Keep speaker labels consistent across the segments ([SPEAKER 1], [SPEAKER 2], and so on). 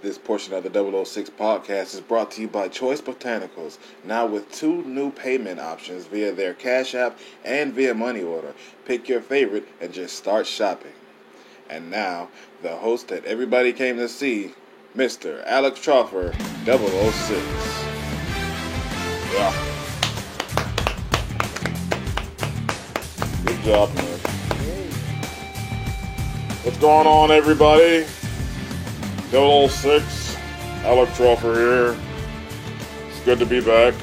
[SPEAKER 1] This portion of the 006 podcast is brought to you by Choice Botanicals, now with 2 new payment options via their Cash App and via money order. Pick your favorite and just start shopping. And now, the host that everybody came to see, Mr. Alex Troffer, 006. Yeah. Good job, man. What's going on, everybody? 006, Alex Troffer here. It's good to be back.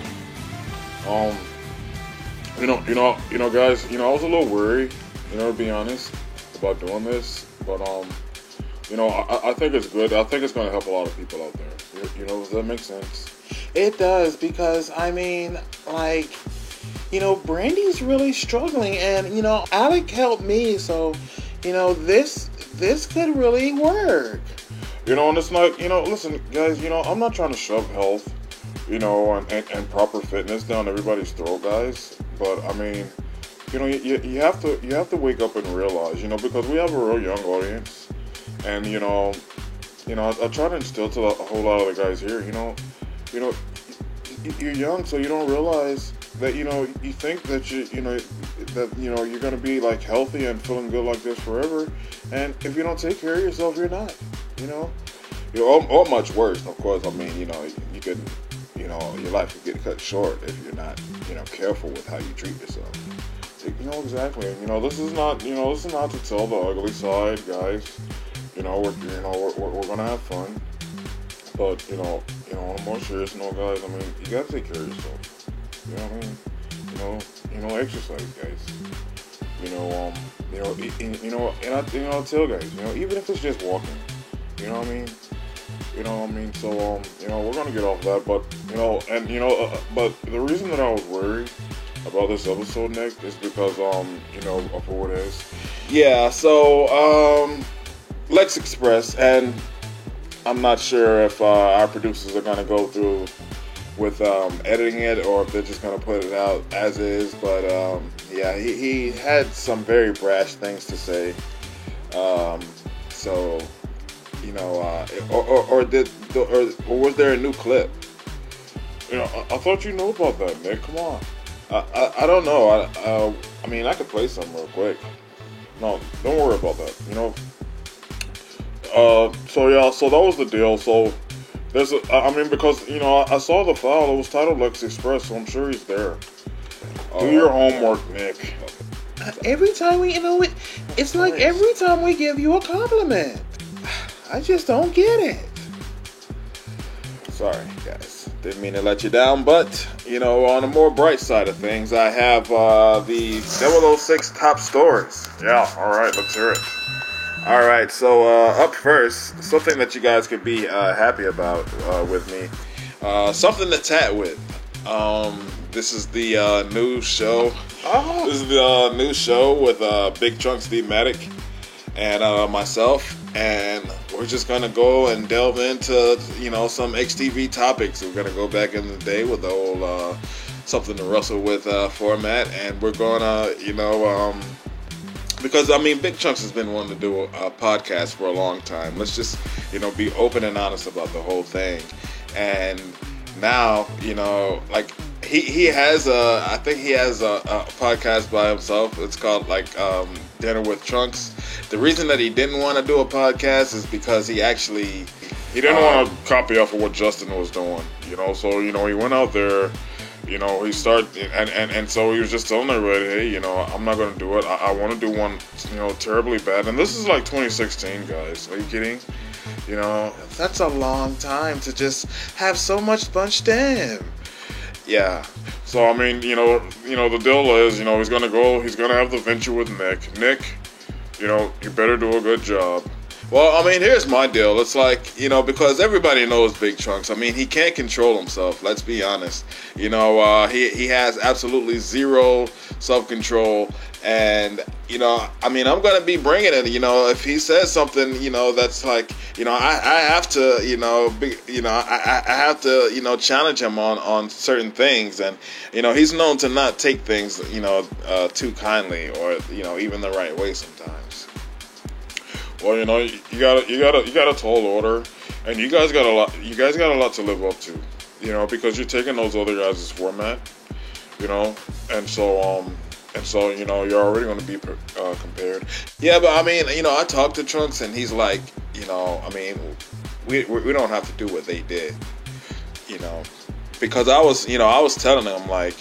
[SPEAKER 1] Guys, I was a little worried, to be honest, about doing this, but I think it's good. I think it's going to help a lot of people out there. Does that make sense?
[SPEAKER 2] It does, because Brandy's really struggling, and Alec helped me, so this could really work.
[SPEAKER 1] And it's not, listen, guys, I'm not trying to shove health, and proper fitness down everybody's throat, guys. But I mean, you have to wake up and realize, because we have a real young audience, and I try to instill to a whole lot of the guys here, you're young, so you don't realize that you think that you're gonna be like healthy and feeling good like this forever, and if you don't take care of yourself, you're not. Or much worse, of course. I mean, you could, your life could get cut short if you're not, careful with how you treat yourself. Exactly. This is not to tell the ugly side, guys. We're gonna have fun, but on a more serious note, guys, I mean, you gotta take care of yourself. You know what I mean? Exercise, guys. And I tell guys, even if it's just walking. You know what I mean? So, we're gonna get off that, but, but the reason that I was worried about this episode, Nick, is because, of who it is. Yeah, so, Lex Express, and I'm not sure if, our producers are gonna go through with, editing it, or if they're just gonna put it out as is, but, yeah, he had some very brash things to say, so... or was there a new clip? I thought you knew about that, Nick. Come on. I don't know. I mean, I could play some real quick. No, don't worry about that. So that was the deal. So there's because I saw the file. It was titled Lex Express, so I'm sure he's there. Do your homework, Nick.
[SPEAKER 2] Every time it's like every time we give you a compliment. I just don't get it. Sorry, guys. Didn't mean to let you down, but, on a more bright side of things, I have the 006 top stories. Yeah, alright, let's hear it. Alright, so up first, something that you guys could be happy about with me. Something to chat with. This is the new show. Oh. This is the new show with Big Chunk Steve Maddock and myself. And we're just going to go and delve into, some XTV topics. We're going to go back in the day with the whole something to wrestle with format. And we're going to, because, Big Chunks has been wanting to do a podcast for a long time. Let's just, be open and honest about the whole thing. And now, he has I think he has a podcast by himself. It's called, Dinner with Trunks. The reason that he didn't want to do a podcast is because he didn't want to copy off of what Justin was doing, so, he went out there, he started, and so he was just telling everybody, hey, I'm not going to do it. I want to do one, terribly bad. And this is like 2016, guys. Are you kidding? That's a long time to just have so much bunched in. Yeah. So, the deal is, he's going to have the venture with Nick. Nick, you better do a good job. Well, here's my deal. It's like, because everybody knows Big Trunks. He can't control himself. Let's be honest. He has absolutely zero self-control. And, I'm going to be bringing it. If he says something, that's like, I have to, I have to, challenge him on certain things. And, he's known to not take things, too kindly or, even the right way sometimes. Well, you got a tall order.
[SPEAKER 1] and you guys got a lot. You guys got a lot to live up to, you know, because you're taking those other guys' format, you know, and so you know you're already going to be compared.
[SPEAKER 2] Yeah, but I mean, you know, I talked to Trunks and he's like, you know, I mean, we don't have to do what they did, you know, because I was telling him like,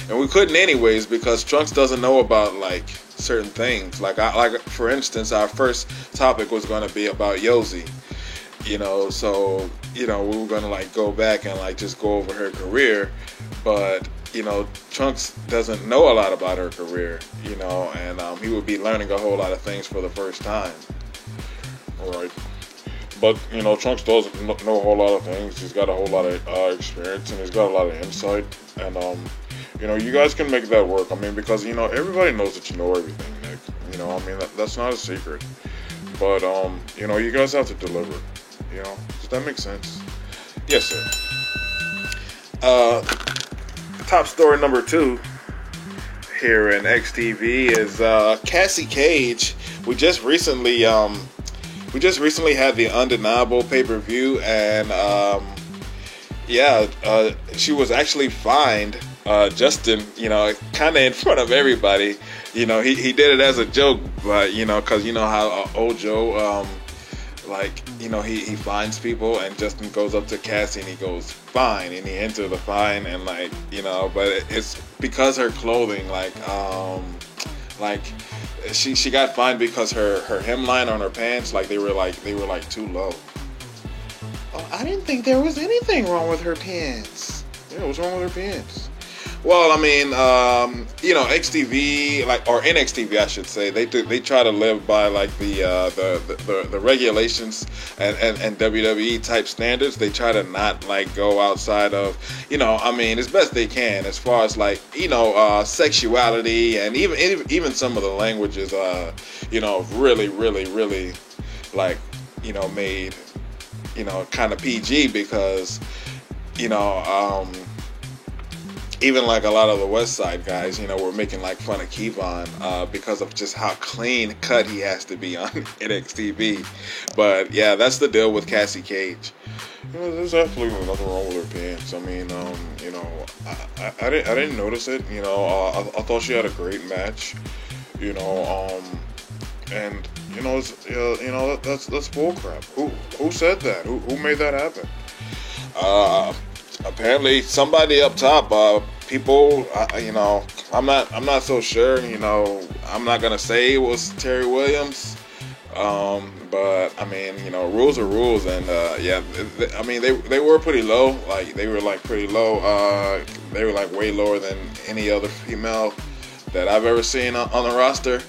[SPEAKER 2] and we couldn't anyways because Trunks doesn't know about like certain things. Like for instance, our first topic was going to be about Yosi, you know, so you know we were going to like go back and like just go over her career, but you know Trunks doesn't know a lot about her career, you know, and he would be learning a whole lot of things for the first time.
[SPEAKER 1] All right. But, you know, Trunks does know a whole lot of things. He's got a whole lot of experience, and he's got a lot of insight. And, you know, you guys can make that work. I mean, because, you know, everybody knows that you know everything, Nick. You know, I mean, that's not a secret. But, you know, you guys have to deliver. You know, does that make sense?
[SPEAKER 2] Yes, sir. Top story number 2 here in XTV is Cassie Cage. We just recently had the Undeniable pay-per-view, and she was actually fined. Justin, you know, kind of in front of everybody. You know, he did it as a joke, but you know, because you know how Ojo, like, you know, he fines people, and Justin goes up to Cassie and he goes fine, and he enters the fine, and like, you know, but it's because her clothing, like she got fined because her hemline on her pants, like they were too low.
[SPEAKER 1] Oh, I didn't think there was anything wrong with her pants. Yeah, what's wrong with her pants?
[SPEAKER 2] Well, I mean, you know, XTV, like, or NXTV, I should say, they try to live by like the regulations and WWE type standards. They try to not like go outside of, you know, I mean, as best they can as far as like, you know, sexuality and even some of the languages, you know, really like, you know, made, you know, kind of PG because, you know, even like a lot of the West Side guys, you know, were making like fun of Kevon because of just how clean cut he has to be on NXTV. But yeah, that's the deal with Cassie Cage.
[SPEAKER 1] You know, there's absolutely nothing wrong with her pants. I mean, you know, I didn't notice it. You know, I thought she had a great match. You know, and you know, that's bullcrap. Who said that? Who made that happen?
[SPEAKER 2] Apparently somebody up top, people, you know, I'm not so sure, you know, I'm not going to say it was Terry Williams, but I mean, you know, rules are rules, and, yeah, I mean, they were pretty low, like, they were, like, pretty low, they were, like, way lower than any other female that I've ever seen on the roster,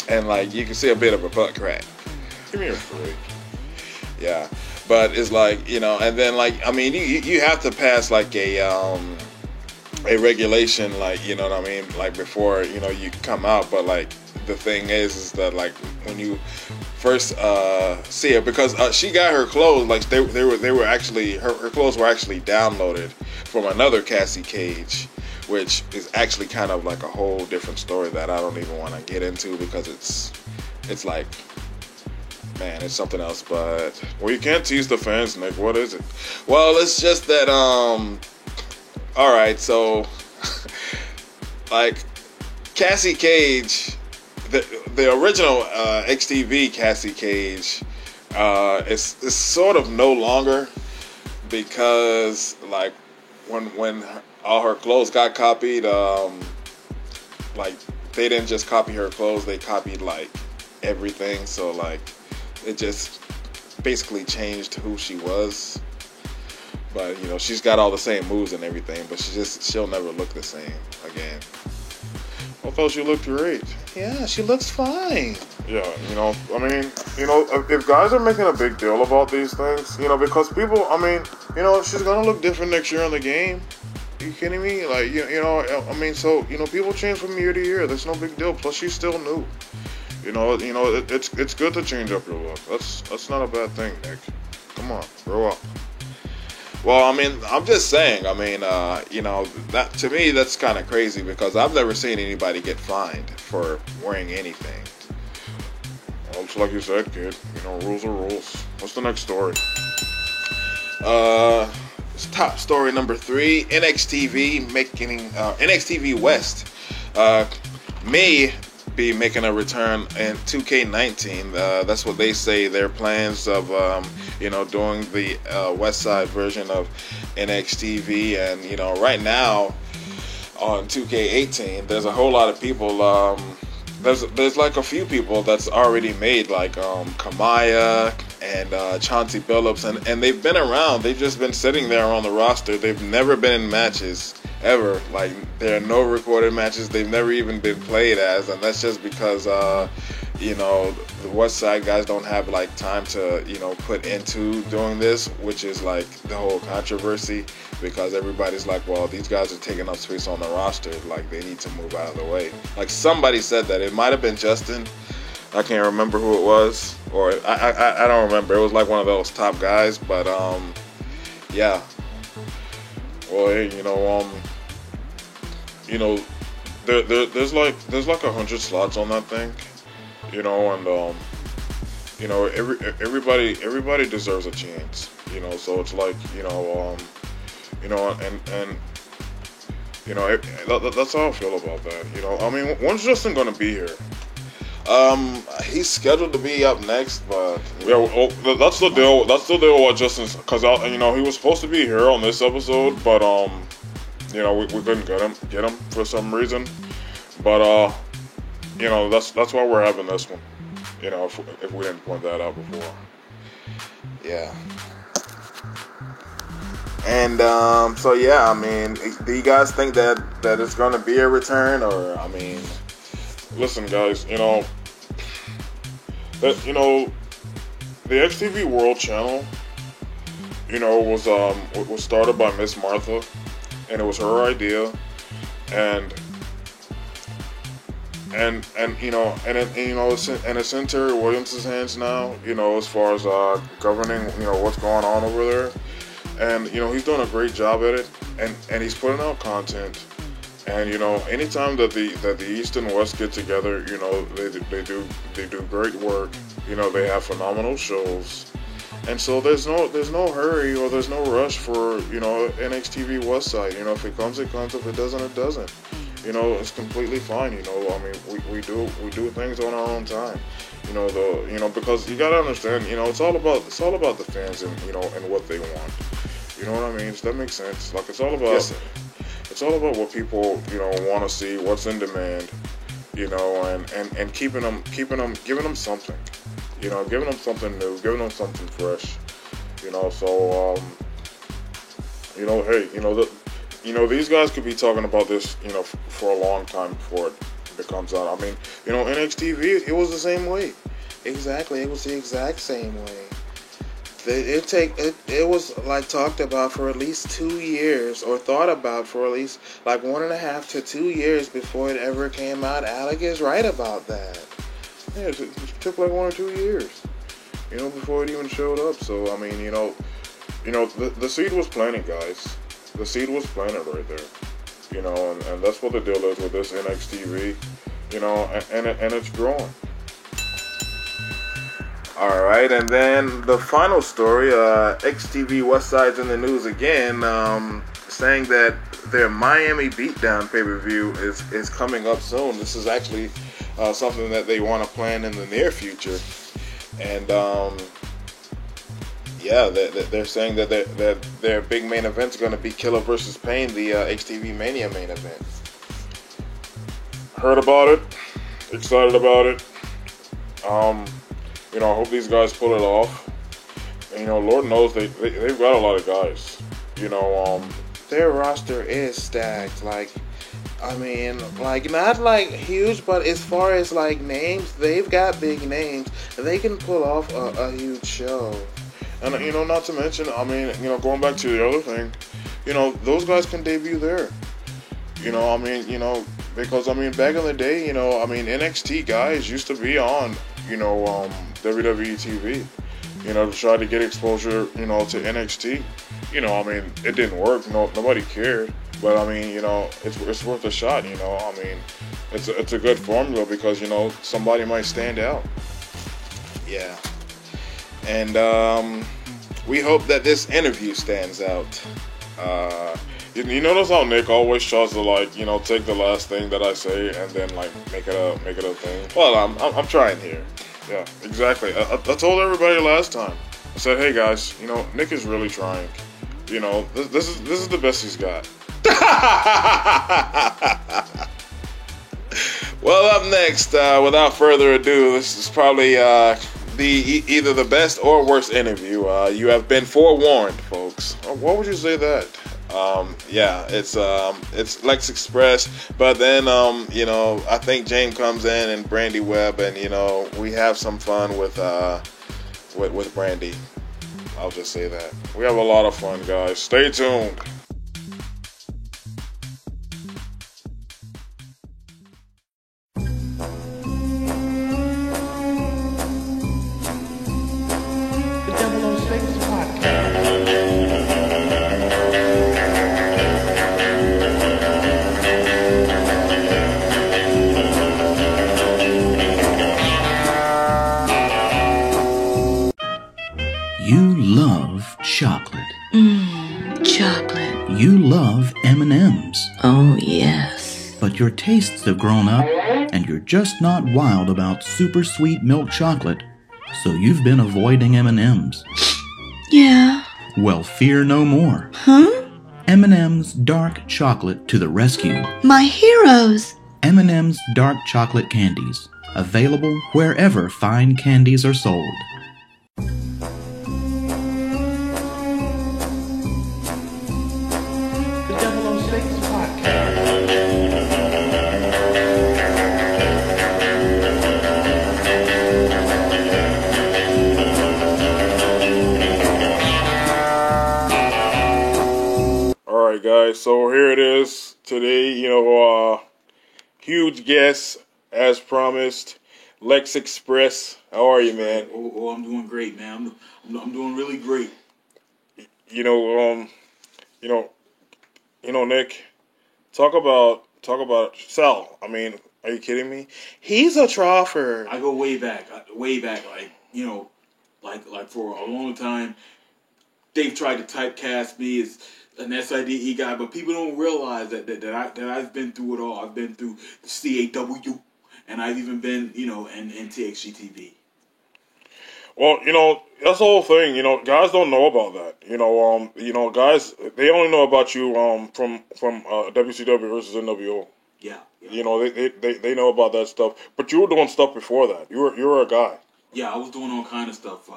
[SPEAKER 2] and, like, you can see a bit of a butt crack.
[SPEAKER 1] Give me a break.
[SPEAKER 2] Yeah. But it's like, you know, and then like, I mean, you have to pass like a regulation, like, you know what I mean, like before, you know, you come out. But like the thing is that like when you first see her, because she got her clothes, like they were actually her clothes were actually downloaded from another Cassie Cage, which is actually kind of like a whole different story that I don't even want to get into because it's like, man, it's something else. But
[SPEAKER 1] well, you can't tease the fans, Nick. What is it?
[SPEAKER 2] Well, it's just that all right, so like Cassie Cage, the original XTV Cassie Cage is sort of no longer, because like when all her clothes got copied, like they didn't just copy her clothes, they copied like everything. So like it just basically changed who she was. But you know, she's got all the same moves and everything, but she'll never look the same again.
[SPEAKER 1] I thought she looked great.
[SPEAKER 2] Yeah, she looks fine.
[SPEAKER 1] Yeah, you know, I mean, you know, if guys are making a big deal about these things, you know, because people, I mean, you know, she's gonna look different next year in the game. Are you kidding me? Like, you know, I mean, so, you know, people change from year to year. That's no big deal. Plus, she's still new. You know, it's good to change up your look. That's not a bad thing, Nick. Come on, grow up.
[SPEAKER 2] Well, I mean, I'm just saying. I mean, you know, that to me that's kind of crazy, because I've never seen anybody get fined for wearing anything.
[SPEAKER 1] it's like you said, kid. Rules are rules. What's the next story?
[SPEAKER 2] It's top story number 3. NXTV NXTV West may be making a return in 2K19. That's what they say. Their plans of doing the West Side version of NXTV, and right now on 2K18, there's a whole lot of people. There's like a few people that's already made, like Kamaya and Chauncey Billups, and they've been around. They've just been sitting there on the roster. They've never been in matches ever. Like, there are no recorded matches. They've never even been played as, and that's just because the West Side guys don't have like time to put into doing this, which is like the whole controversy, because everybody's like, well, these guys are taking up space on the roster, like they need to move out of the way. Like, somebody said that. It might have been Justin. I can't remember who it was, or I don't remember. It was like one of those top guys, but yeah. Well, hey, there's like 100 slots on that thing, and everybody deserves a chance, so it's like, that's how I feel about that. When's Justin gonna be here? He's scheduled to be up next, but
[SPEAKER 1] yeah, well, that's the deal. That's the deal with Justin's, because he was supposed to be here on this episode, but we couldn't get him for some reason. But that's why we're having this one. If we didn't point that out before.
[SPEAKER 2] Yeah. And so yeah, do you guys think that it's gonna be a return, or
[SPEAKER 1] listen, guys, that the XTV World Channel, was started by Miss Martha, and it was her idea, and it's in Terry Williams' hands now, as far as governing, what's going on over there, and he's doing a great job at it, and he's putting out content. And anytime that the East and West get together, they do great work. They have phenomenal shows, and so there's no hurry, or there's no rush for NXTV West Side. If it comes, it comes. If it doesn't, it doesn't. It's completely fine. We do things on our own time. Because you gotta understand. It's all about the fans and and what they want. You know what I mean? Does that make sense? Like, it's all about.
[SPEAKER 2] Yes, sir.
[SPEAKER 1] It's all about what people, want to see, what's in demand, and giving them something, giving them something new, giving them something fresh, so, hey, these guys could be talking about this, for a long time before it comes out. NXTV, it was the same way. Exactly, it was the exact same way. It was like talked about for at least 2 years, or thought about for at least like 1.5 to 2 years before it ever came out. Alec is right about that. Yeah, it took like 1 or 2 years, before it even showed up. So the seed was planted, guys. The seed was planted right there, and that's what the deal is with this NXTV, and it's growing.
[SPEAKER 2] Alright, and then the final story, XTV West Side's in the news again, saying that their Miami Beatdown pay-per-view is coming up soon. This is actually something that they want to plan in the near future. And they're saying that their big main event is going to be Killer vs. Pain, the XTV Mania main event.
[SPEAKER 1] Heard about it, excited about it. I hope these guys pull it off. And, Lord knows they've got a lot of guys.
[SPEAKER 3] Their roster is stacked. Not like huge, but as far as like names, they've got big names. They can pull off a huge show.
[SPEAKER 1] And not to mention, going back to the other thing, those guys can debut there. Because back in the day, NXT guys used to be on, WWE TV, to try to get exposure, to NXT. It didn't work. Nobody cared. But it's worth a shot. It's a good formula because somebody might stand out.
[SPEAKER 2] Yeah. And we hope that this interview stands out.
[SPEAKER 1] You notice how Nick always tries to take the last thing that I say and then make it a thing.
[SPEAKER 2] Well, I'm trying here.
[SPEAKER 1] Yeah, exactly. I told everybody last time. I said, hey guys, Nick is really trying. This is the best he's got.
[SPEAKER 2] Well, up next, without further ado, this is probably either the best or worst interview. You have been forewarned, folks.
[SPEAKER 1] Why would you say that?
[SPEAKER 2] Yeah, it's Lex Express, but then I think James comes in and Brandy Webb, and we have some fun with Brandy. I'll just say that
[SPEAKER 1] we have a lot of fun, guys. Stay tuned.
[SPEAKER 4] You love chocolate.
[SPEAKER 5] Chocolate.
[SPEAKER 4] You love M&Ms.
[SPEAKER 5] Oh, yes.
[SPEAKER 4] But your tastes have grown up, and you're just not wild about super sweet milk chocolate, so you've been avoiding M&Ms.
[SPEAKER 5] Yeah.
[SPEAKER 4] Well, fear no more.
[SPEAKER 5] Huh?
[SPEAKER 4] M&M's Dark Chocolate to the rescue.
[SPEAKER 5] My heroes.
[SPEAKER 4] M&M's Dark Chocolate Candies. Available wherever fine candies are sold.
[SPEAKER 1] Alright guys, so here it is today, huge guest as promised, Lex Express. How are you, man?
[SPEAKER 6] Oh, I'm doing great, man. I'm doing really great.
[SPEAKER 1] Nick, talk about Sal. I mean, are you kidding me? He's a troffer.
[SPEAKER 6] I go way back, like for a long time. They've tried to typecast me as an SIDE guy, but people don't realize that I've been through it all. I've been through the CAW, and I've even been, in TXGTV.
[SPEAKER 1] Well, that's the whole thing. Guys don't know about that. Guys, they only know about you from WCW versus NWO.
[SPEAKER 6] Yeah.
[SPEAKER 1] They know about that stuff. But you were doing stuff before that. You were a guy.
[SPEAKER 6] Yeah, I was doing all kind of stuff.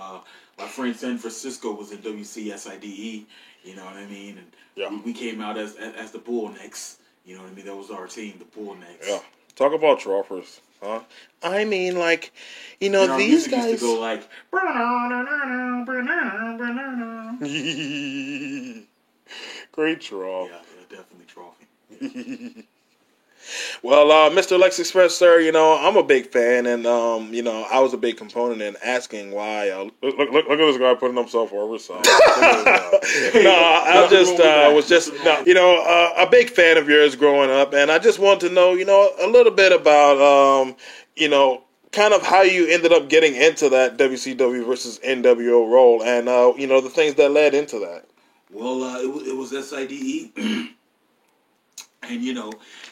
[SPEAKER 6] My friend San Francisco was in WCSIDE. You know what I mean? And
[SPEAKER 1] yeah.
[SPEAKER 6] we came out as the Bullnecks. You know what I mean? That was our team, the Bullnecks.
[SPEAKER 1] Yeah. Talk about troffers, huh? I mean,
[SPEAKER 6] these guys used to go like.
[SPEAKER 1] Great trough.
[SPEAKER 6] Yeah, definitely trophy.
[SPEAKER 2] Well, Mr. Lex Express, sir, I'm a big fan, and I was a big component in asking why.
[SPEAKER 1] Look at this guy putting himself over side.
[SPEAKER 2] I was just a big fan of yours growing up, and I just want to know, a little bit about, kind of how you ended up getting into that WCW versus NWO role, and the things that led into that.
[SPEAKER 6] Well, it was SIDE. And,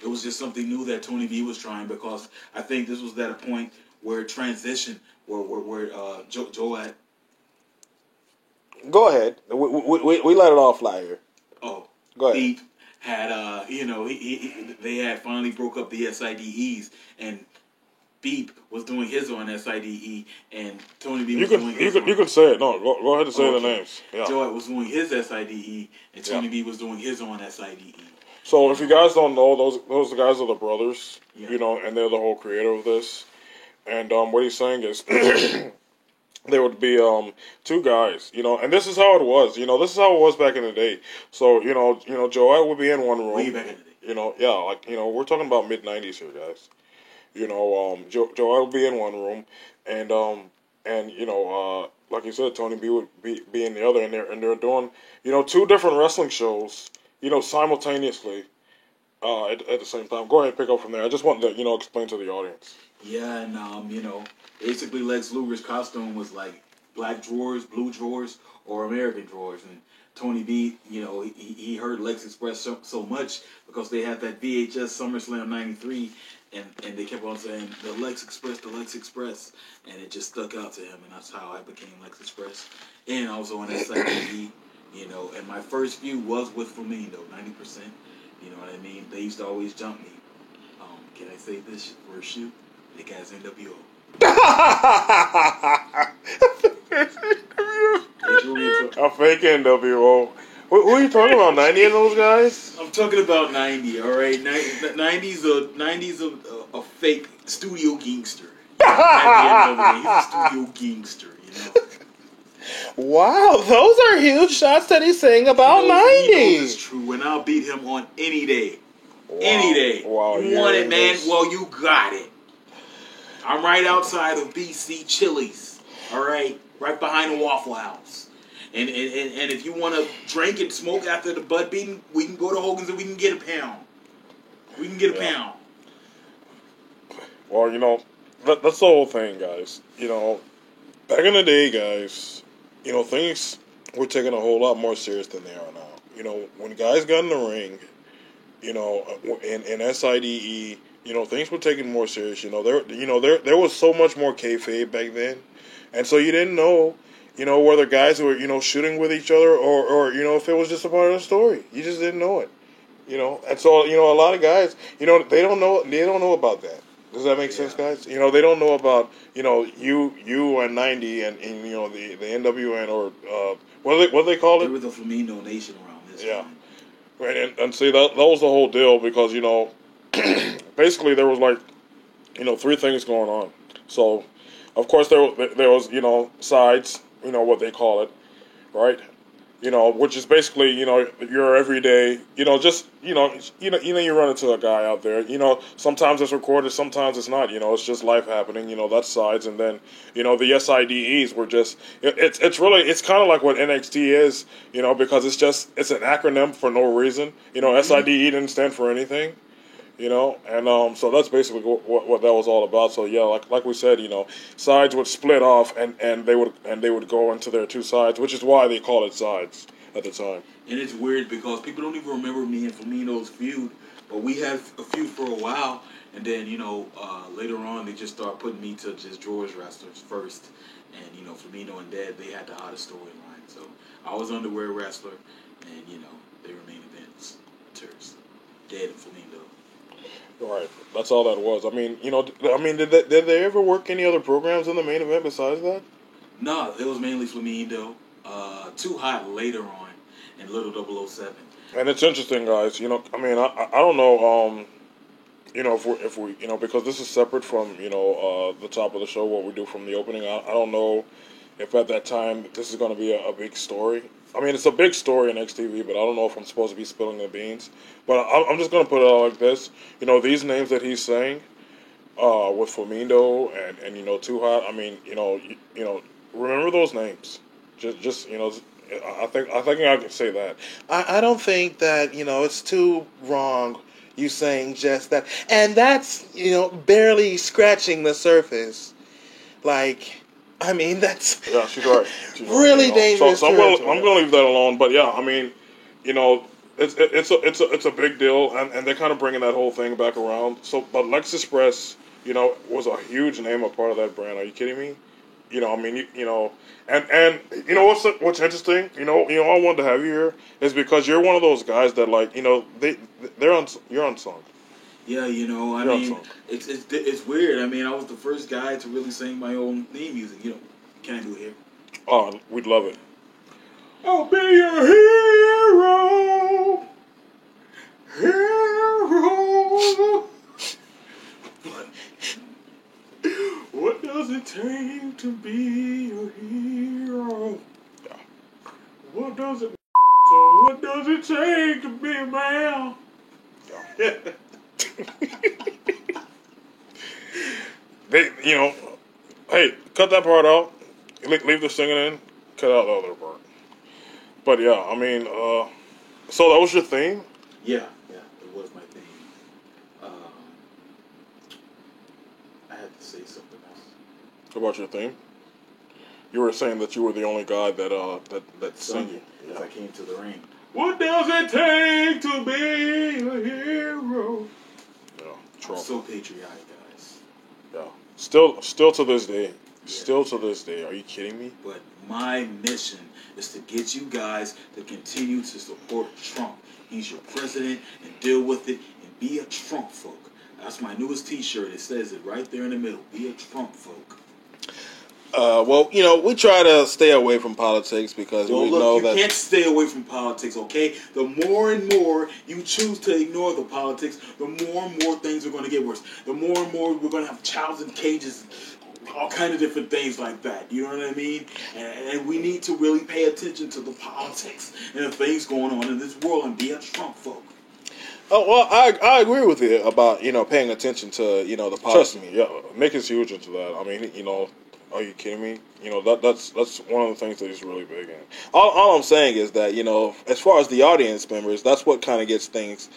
[SPEAKER 6] it was just something new that Tony B was trying, because I think this was at a point where transition, where Joe had...
[SPEAKER 2] Go ahead. We let it all fly here.
[SPEAKER 6] Oh.
[SPEAKER 2] Go ahead.
[SPEAKER 6] Beep had, they had finally broke up the SIDEs, and Beep was doing his on SIDE, and Tony B was doing his
[SPEAKER 1] You can say it. No, go ahead and say the names. Yeah.
[SPEAKER 6] Joe was doing his SIDE, and Tony B was doing his on SIDE.
[SPEAKER 1] So if you guys don't know, those guys are the brothers,
[SPEAKER 6] yeah.
[SPEAKER 1] And they're the whole creator of this. And what he's saying is there would be two guys, and this is how it was. This is how it was back in the day. So, Joette would be in one room.
[SPEAKER 6] Way back in the day.
[SPEAKER 1] We're talking about mid-90s here, guys. Joette would be in one room, and like you said, Tony B would be in the other, and they're doing, two different wrestling shows, simultaneously, at the same time. Go ahead and pick up from there. I just wanted to, explain to the audience.
[SPEAKER 6] Yeah, and basically Lex Luger's costume was like black drawers, blue drawers, or American drawers. And Tony B, he heard Lex Express so much because they had that VHS SummerSlam '93, and they kept on saying the Lex Express, and it just stuck out to him, and that's how I became Lex Express. And also on SID, and my first feud was with Flamingo, 90%. You know what I mean? They used to always jump me. Can I say this for a shoot? They got NWO.
[SPEAKER 1] A fake NWO. Who are you talking about? 90 of those guys?
[SPEAKER 6] I'm talking about 90. All right, 90's a fake studio gangster. At the end of the day, he's a studio gangster.
[SPEAKER 3] Wow, those are huge shots that he's saying about 90.
[SPEAKER 6] It's true, and I'll beat him on any day.
[SPEAKER 1] Wow.
[SPEAKER 6] Any day.
[SPEAKER 1] Wow,
[SPEAKER 6] you want it, man? Well, you got it. I'm right outside of BC Chili's. All right, right behind the Waffle House. And if you want to drink and smoke after the butt beating, we can go to Hogan's and we can get a pound. We can get a pound.
[SPEAKER 1] Well, that's the whole thing, guys. Back in the day, guys, things were taken a whole lot more serious than they are now. When guys got in the ring, in SIDE, things were taken more serious. There was so much more kayfabe back then, and so you didn't know, whether guys were, shooting with each other or if it was just a part of the story. You just didn't know it, And so, a lot of guys, they don't know about that. Does that make sense, guys? They don't know about, you and 90 and the NWN or what do they call it?
[SPEAKER 6] They were the Flamingo Nation around this time.
[SPEAKER 1] Right, and see that was the whole deal because basically there was three things going on. So, of course there was sides, what they call it, right? Which is basically your everyday, you run into a guy out there. Sometimes it's recorded, sometimes it's not. It's just life happening. That's sides, and then the SIDEs were just it's kind of like what NXT is, because it's an acronym for no reason. SIDE didn't stand for anything. And so that's basically what that was all about. So yeah, like we said, sides would split off and they would go into their two sides, which is why they call it sides at the time.
[SPEAKER 6] And it's weird because people don't even remember me and Flamingo's feud, but we had a feud for a while, and then later on they just started putting me to just drawers wrestlers first, and Flamingo and Dad, they had the hottest storyline. So I was underwear wrestler, and they were main events, Dad and Flamingo.
[SPEAKER 1] Right, that's all that was. Did they ever work any other programs in the main event besides that?
[SPEAKER 6] No, it was mainly Flamingo. Too Hot later on, and Little 007.
[SPEAKER 1] And it's interesting, guys. I don't know. If we because this is separate from the top of the show, what we do from the opening. I don't know if at that time this is going to be a big story. It's a big story in XTV, but I don't know if I'm supposed to be spilling the beans. But I'm just going to put it out like this. These names that he's saying, with Flamingo and Too Hot. Remember those names. Just I think I can say that.
[SPEAKER 3] I don't think that, it's too wrong you saying just that. And that's, barely scratching the surface. That's
[SPEAKER 1] yeah, she's right.
[SPEAKER 3] Really dangerous.
[SPEAKER 1] So I'm going to leave that alone. But yeah, it's a big deal, and they're kind of bringing that whole thing back around. So, but Lex Express, was a huge name, a part of that brand. Are you kidding me? And what's interesting, I wanted to have you here is because you're one of those guys that you're unsung.
[SPEAKER 6] Yeah, it's weird. I was the first guy to really sing my own theme music. Can I do it here?
[SPEAKER 1] Oh, we'd love it. I'll be your hero.
[SPEAKER 6] What does it take to be a hero?
[SPEAKER 1] Yeah.
[SPEAKER 6] What does it take to be a man?
[SPEAKER 1] Yeah. Hey, cut that part out. Leave the singing in. Cut out the other part. But yeah, so that was your theme?
[SPEAKER 6] Yeah, it was my theme. I had to
[SPEAKER 1] about your theme? You were saying that you were the only guy that sang.
[SPEAKER 6] As I came to the ring. What does it take to be a hero?
[SPEAKER 1] Yeah,
[SPEAKER 6] I'm
[SPEAKER 1] Trump.
[SPEAKER 6] so patriotic, guys.
[SPEAKER 1] Yeah. Still to this day. Still to this day. Are you kidding me?
[SPEAKER 6] But my mission is to get you guys to continue to support Trump. He's your president, and deal with it and be a Trump folk. That's my newest T-shirt. It says it right there in the middle. Be a Trump folk.
[SPEAKER 3] Well, we try to stay away from politics because
[SPEAKER 6] Well,
[SPEAKER 3] we
[SPEAKER 6] look,
[SPEAKER 3] know
[SPEAKER 6] you
[SPEAKER 3] that.
[SPEAKER 6] can't stay away from politics, okay? The more and more you choose to ignore the politics, the more and more things are going to get worse. The more and more we're going to have childs in cages, all kind of different things like that. You know what I mean? And we need to really pay attention to the politics and the things going on in this world and be a Trump folk.
[SPEAKER 3] Oh well, I agree with you about paying attention to the politics.
[SPEAKER 1] Trust me. Yeah, Nick is huge into that. I mean, are you kidding me? That's one of the things that he's really big in.
[SPEAKER 3] All I'm saying is that as far as the audience members, that's what kind of gets things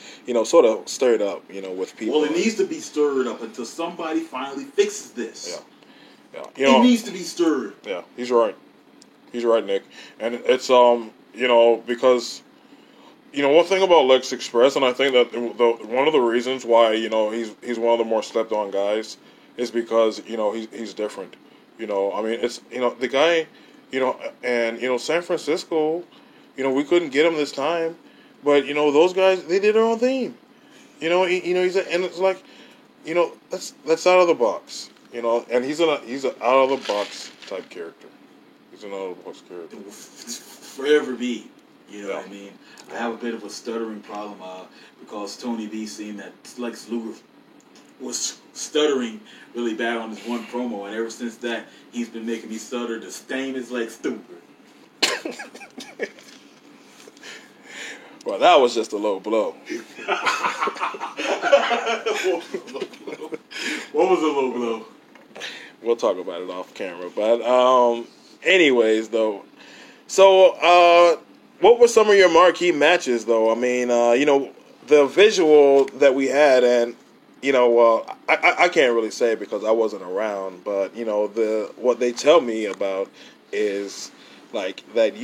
[SPEAKER 3] sort of stirred up with people.
[SPEAKER 6] Well, it needs to be stirred up until somebody finally fixes this.
[SPEAKER 1] Yeah.
[SPEAKER 6] It needs to be stirred.
[SPEAKER 1] Yeah, he's right. He's right, Nick. And it's because one thing about Lex Express, and I think that one of the reasons why he's one of the more slept on guys is because he's different. I mean, it's the guy, and San Francisco, we couldn't get him this time, but those guys, they did their own theme. He's and it's like, that's out of the box. And he's an out of the box type character. He's an out of the box character.
[SPEAKER 6] Forever be. You know
[SPEAKER 1] Yeah.
[SPEAKER 6] what I mean? I have a bit of a stuttering problem because Tony B seen that Lex Luger was stuttering really bad on his one promo, and ever since that, he's been making me stutter the same as Lex stupid.
[SPEAKER 3] Well, that was just a low blow.
[SPEAKER 6] What was a low blow?
[SPEAKER 3] We'll talk about it off camera. But anyways, though, so what were some of your marquee matches, though? I mean, the visual that we had, and I can't really say because I wasn't around, but what they tell me about is like that that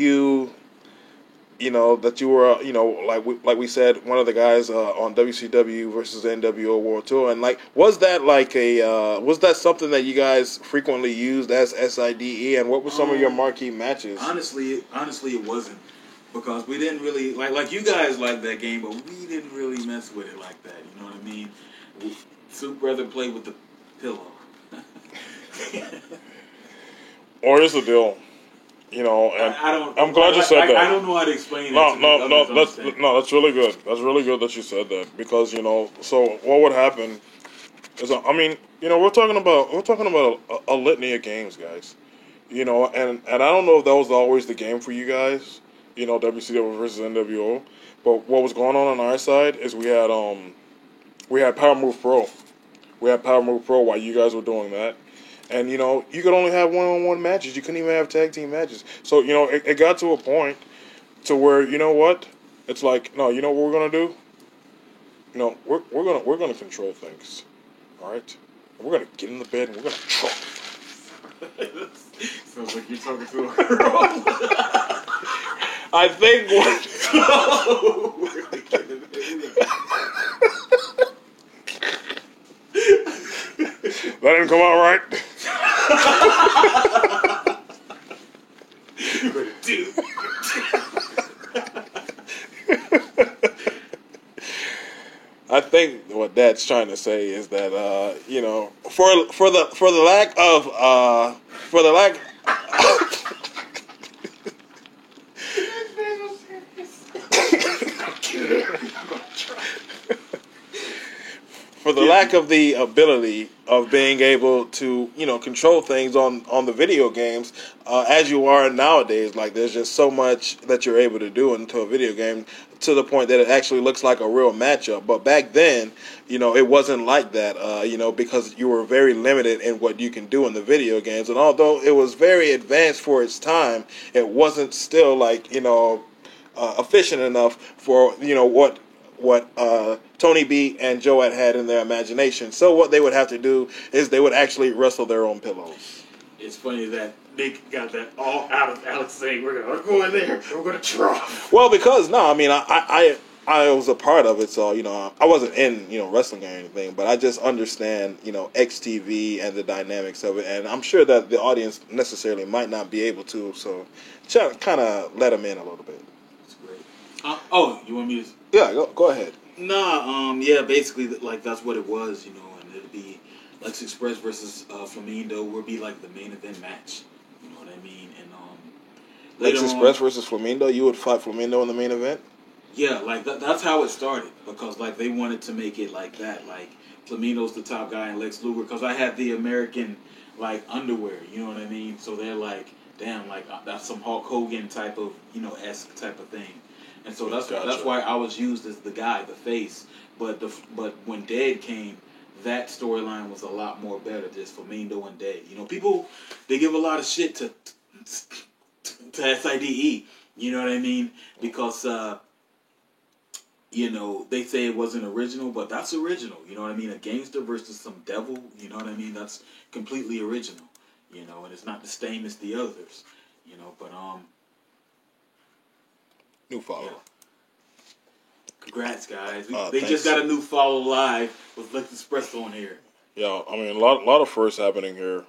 [SPEAKER 3] you were, like we said, one of the guys on WCW versus NWO World Tour, and was that was that something that you guys frequently used as SIDE, and what were some of your marquee matches?
[SPEAKER 6] Honestly, it wasn't, because we didn't really like you guys liked that game, but we didn't really mess with it like that. You know what I mean? Soup rather play with the pillow.
[SPEAKER 1] Or is the deal? And
[SPEAKER 6] I don't.
[SPEAKER 1] I'm glad you said that.
[SPEAKER 6] I don't know how to explain it.
[SPEAKER 1] That's really good. That's really good that you said that, because so what would happen is, I mean, we're talking about a litany of games, guys. And I don't know if that was always the game for you guys. WCW versus NWO, but what was going on our side is we had Power Move Pro. We had Power Move Pro while you guys were doing that. And, you could only have one-on-one matches. You couldn't even have tag team matches. So, it got to a point to where, it's like, no, what we're going to do? We're gonna control things. All right? We're going to get in the bed and we're going to trump.
[SPEAKER 6] Sounds like you're talking to a girl.
[SPEAKER 3] I think
[SPEAKER 1] That didn't come out right.
[SPEAKER 6] Dude.
[SPEAKER 3] I think what Dad's trying to say is that for the lack of for the lack of the ability of being able to control things on the video games as you are nowadays. Like, there's just so much that you're able to do into a video game, to the point that it actually looks like a real matchup. But back then, it wasn't like that, because you were very limited in what you can do in the video games. And although it was very advanced for its time, it wasn't still efficient enough for what Tony B and Joe had in their imagination. So what they would have to do is they would actually wrestle their own pillows.
[SPEAKER 6] It's funny that Nick got that all out of Alex saying we're gonna go in there, we're gonna try.
[SPEAKER 3] Well, because no, I mean, I was a part of it, so I wasn't in wrestling or anything, but I just understand XTV and the dynamics of it, and I'm sure that the audience necessarily might not be able to, so try to kind of let them in a little bit.
[SPEAKER 6] That's great. Oh, you want me to?
[SPEAKER 3] Yeah, go ahead.
[SPEAKER 6] Nah, yeah, basically like that's what it was, and it'd be Lex Express versus Flamingo would be like the main event match. You know what I mean? And
[SPEAKER 3] Lex Express versus Flamingo, you would fight Flamingo in the main event?
[SPEAKER 6] Yeah, like that's how it started because like they wanted to make it like that, like Flamingo's the top guy and Lex Luger because I had the American like underwear, you know what I mean? So they're like, damn, like that's some Hulk Hogan type of esque type of thing, and so that's why I was used as the guy, the face. But when Dead came, that storyline was a lot more better. Just Flamingo and Dead. People they give a lot of shit to SIDE. You know what I mean? Because they say it wasn't original, but that's original. You know what I mean? A gangster versus some devil. You know what I mean? That's completely original. And it's not the same as the others. But
[SPEAKER 3] new follow.
[SPEAKER 6] Yeah. Congrats, guys. They
[SPEAKER 3] Thanks.
[SPEAKER 6] just got a new follow live with Lex Express on here.
[SPEAKER 3] Yeah, I mean a lot of firsts happening here,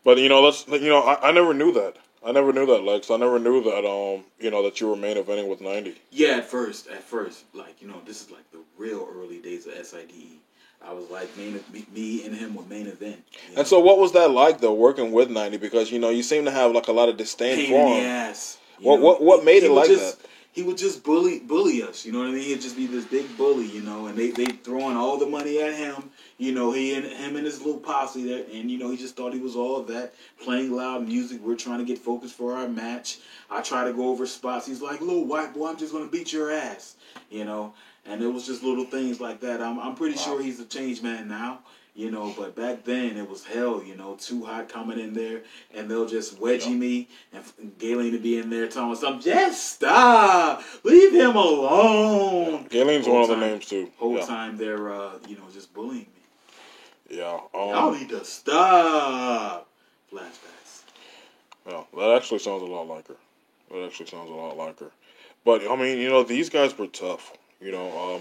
[SPEAKER 3] but I never knew that. I never knew that, Lex. I never knew that that you were main eventing with 90.
[SPEAKER 6] Yeah, at first, like this is like the real early days of SIDE. I was like me and him were main event.
[SPEAKER 3] And so, what was that like though, working with 90? Because you seem to have like a lot of disdain
[SPEAKER 6] Pain
[SPEAKER 3] for
[SPEAKER 6] in
[SPEAKER 3] him.
[SPEAKER 6] the ass.
[SPEAKER 3] What made it like that?
[SPEAKER 6] He would just bully us, you know what I mean? He'd just be this big bully, and they throwing all the money at him, him and his little posse there, and he just thought he was all of that, playing loud music. We're trying to get focused for our match. I try to go over spots. He's like, little white boy, I'm just gonna beat your ass, and it was just little things like that. I'm pretty sure he's a changed man now. But back then it was hell, Too Hot coming in there and they'll just wedgie me and Galen to be in there telling us something. Just stop, leave him alone.
[SPEAKER 3] Galen's one of the names too.
[SPEAKER 6] Whole time they're just bullying me.
[SPEAKER 3] Yeah.
[SPEAKER 6] Y'all need to stop. Flashbacks.
[SPEAKER 3] Yeah, that actually sounds a lot like her. But I mean, these guys were tough. I'm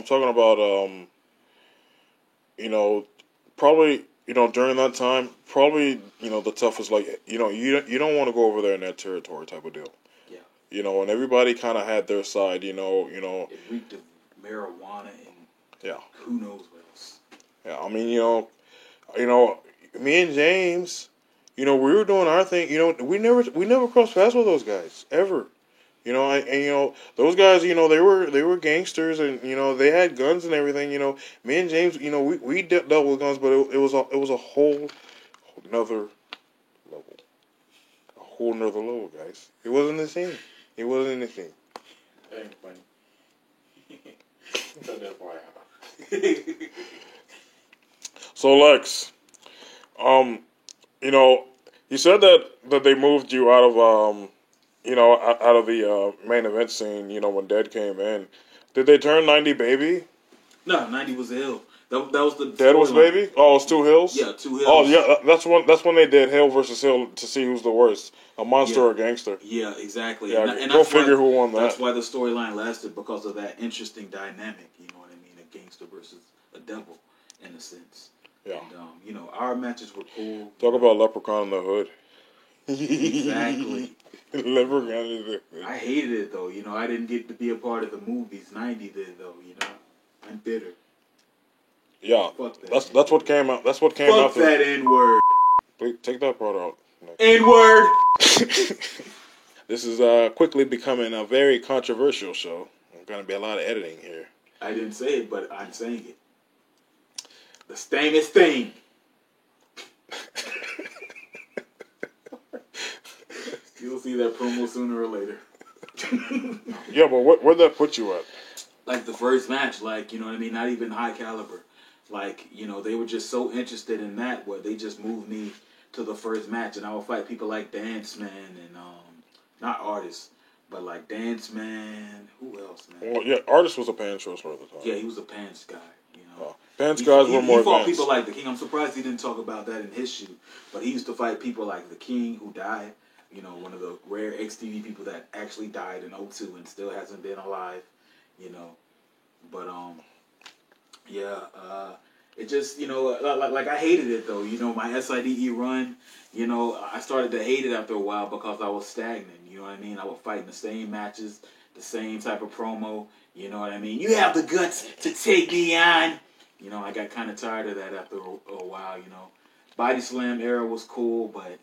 [SPEAKER 3] talking about probably, during that time, probably, the toughest, like, you don't want to go over there in that territory type of deal.
[SPEAKER 6] Yeah.
[SPEAKER 3] And everybody kind of had their side,
[SPEAKER 6] It reeked of marijuana and
[SPEAKER 3] yeah.
[SPEAKER 6] who knows what else.
[SPEAKER 3] Yeah, I mean, me and James, we were doing our thing, we never crossed paths with those guys, ever. Those guys, they were gangsters, and they had guns and everything. Me and James, we dealt with guns, but it was a whole nother level, guys. It wasn't the same. It wasn't the same.
[SPEAKER 6] That ain't funny. Cut that part out.
[SPEAKER 3] So Lex, you said that they moved you out of out of the main event scene, when Dead came in. Did they turn 90 baby?
[SPEAKER 6] No, 90 was the hill. That was the
[SPEAKER 3] Dead was baby? Oh, it's Two Hills?
[SPEAKER 6] Yeah, Two Hills.
[SPEAKER 3] Oh, yeah, that's when they did Hill versus Hill to see who's the worst, a monster or a gangster.
[SPEAKER 6] Yeah, exactly.
[SPEAKER 3] Yeah,
[SPEAKER 6] and
[SPEAKER 3] go figure who won that.
[SPEAKER 6] That's why the storyline lasted, because of that interesting dynamic, you know what I mean? A gangster versus a devil, in a sense.
[SPEAKER 3] Yeah.
[SPEAKER 6] And, our matches were cool.
[SPEAKER 3] Talk about Leprechaun in the Hood.
[SPEAKER 6] Exactly.
[SPEAKER 3] Leprechaun in the Hood.
[SPEAKER 6] I hated it, though. I didn't get to be a part of the movies. 90 did, though, I'm bitter.
[SPEAKER 3] Yeah,
[SPEAKER 6] Fuck that.
[SPEAKER 3] that's what came out. That's what came out.
[SPEAKER 6] Fuck that N-word.
[SPEAKER 3] Please take that part out.
[SPEAKER 6] N-word!
[SPEAKER 3] This is quickly becoming a very controversial show. There's going to be a lot of editing here.
[SPEAKER 6] I didn't say it, but I'm saying it. The stamest thing. You'll see that promo sooner or later.
[SPEAKER 3] Yeah, but where'd that put you at?
[SPEAKER 6] Like the first match, like, you know what I mean? Not even High Caliber. Like, they were just so interested in that where they just moved me to the first match, and I would fight people like Dance Man and, not Artist, but like Dance Man. Who else, man?
[SPEAKER 3] Well, yeah, Artist was a Pan wrestler at the time.
[SPEAKER 6] Yeah, he was a pants guy,
[SPEAKER 3] Pants guys were more
[SPEAKER 6] He fought
[SPEAKER 3] advanced.
[SPEAKER 6] people like the King. I'm surprised he didn't talk about that in his shoot. But he used to fight people like the King, who died. You know, one of the rare XTV people that actually died in '02 and still hasn't been alive. You know, but yeah, it just, you know, like I hated it though. You know, my SIDE run. You know, I started to hate it after a while because I was stagnant. You know what I mean? I would fight in the same matches, the same type of promo. You know what I mean? You have the guts to take me on. You know, I got kind of tired of that after a while, you know. Body Slam era was cool, but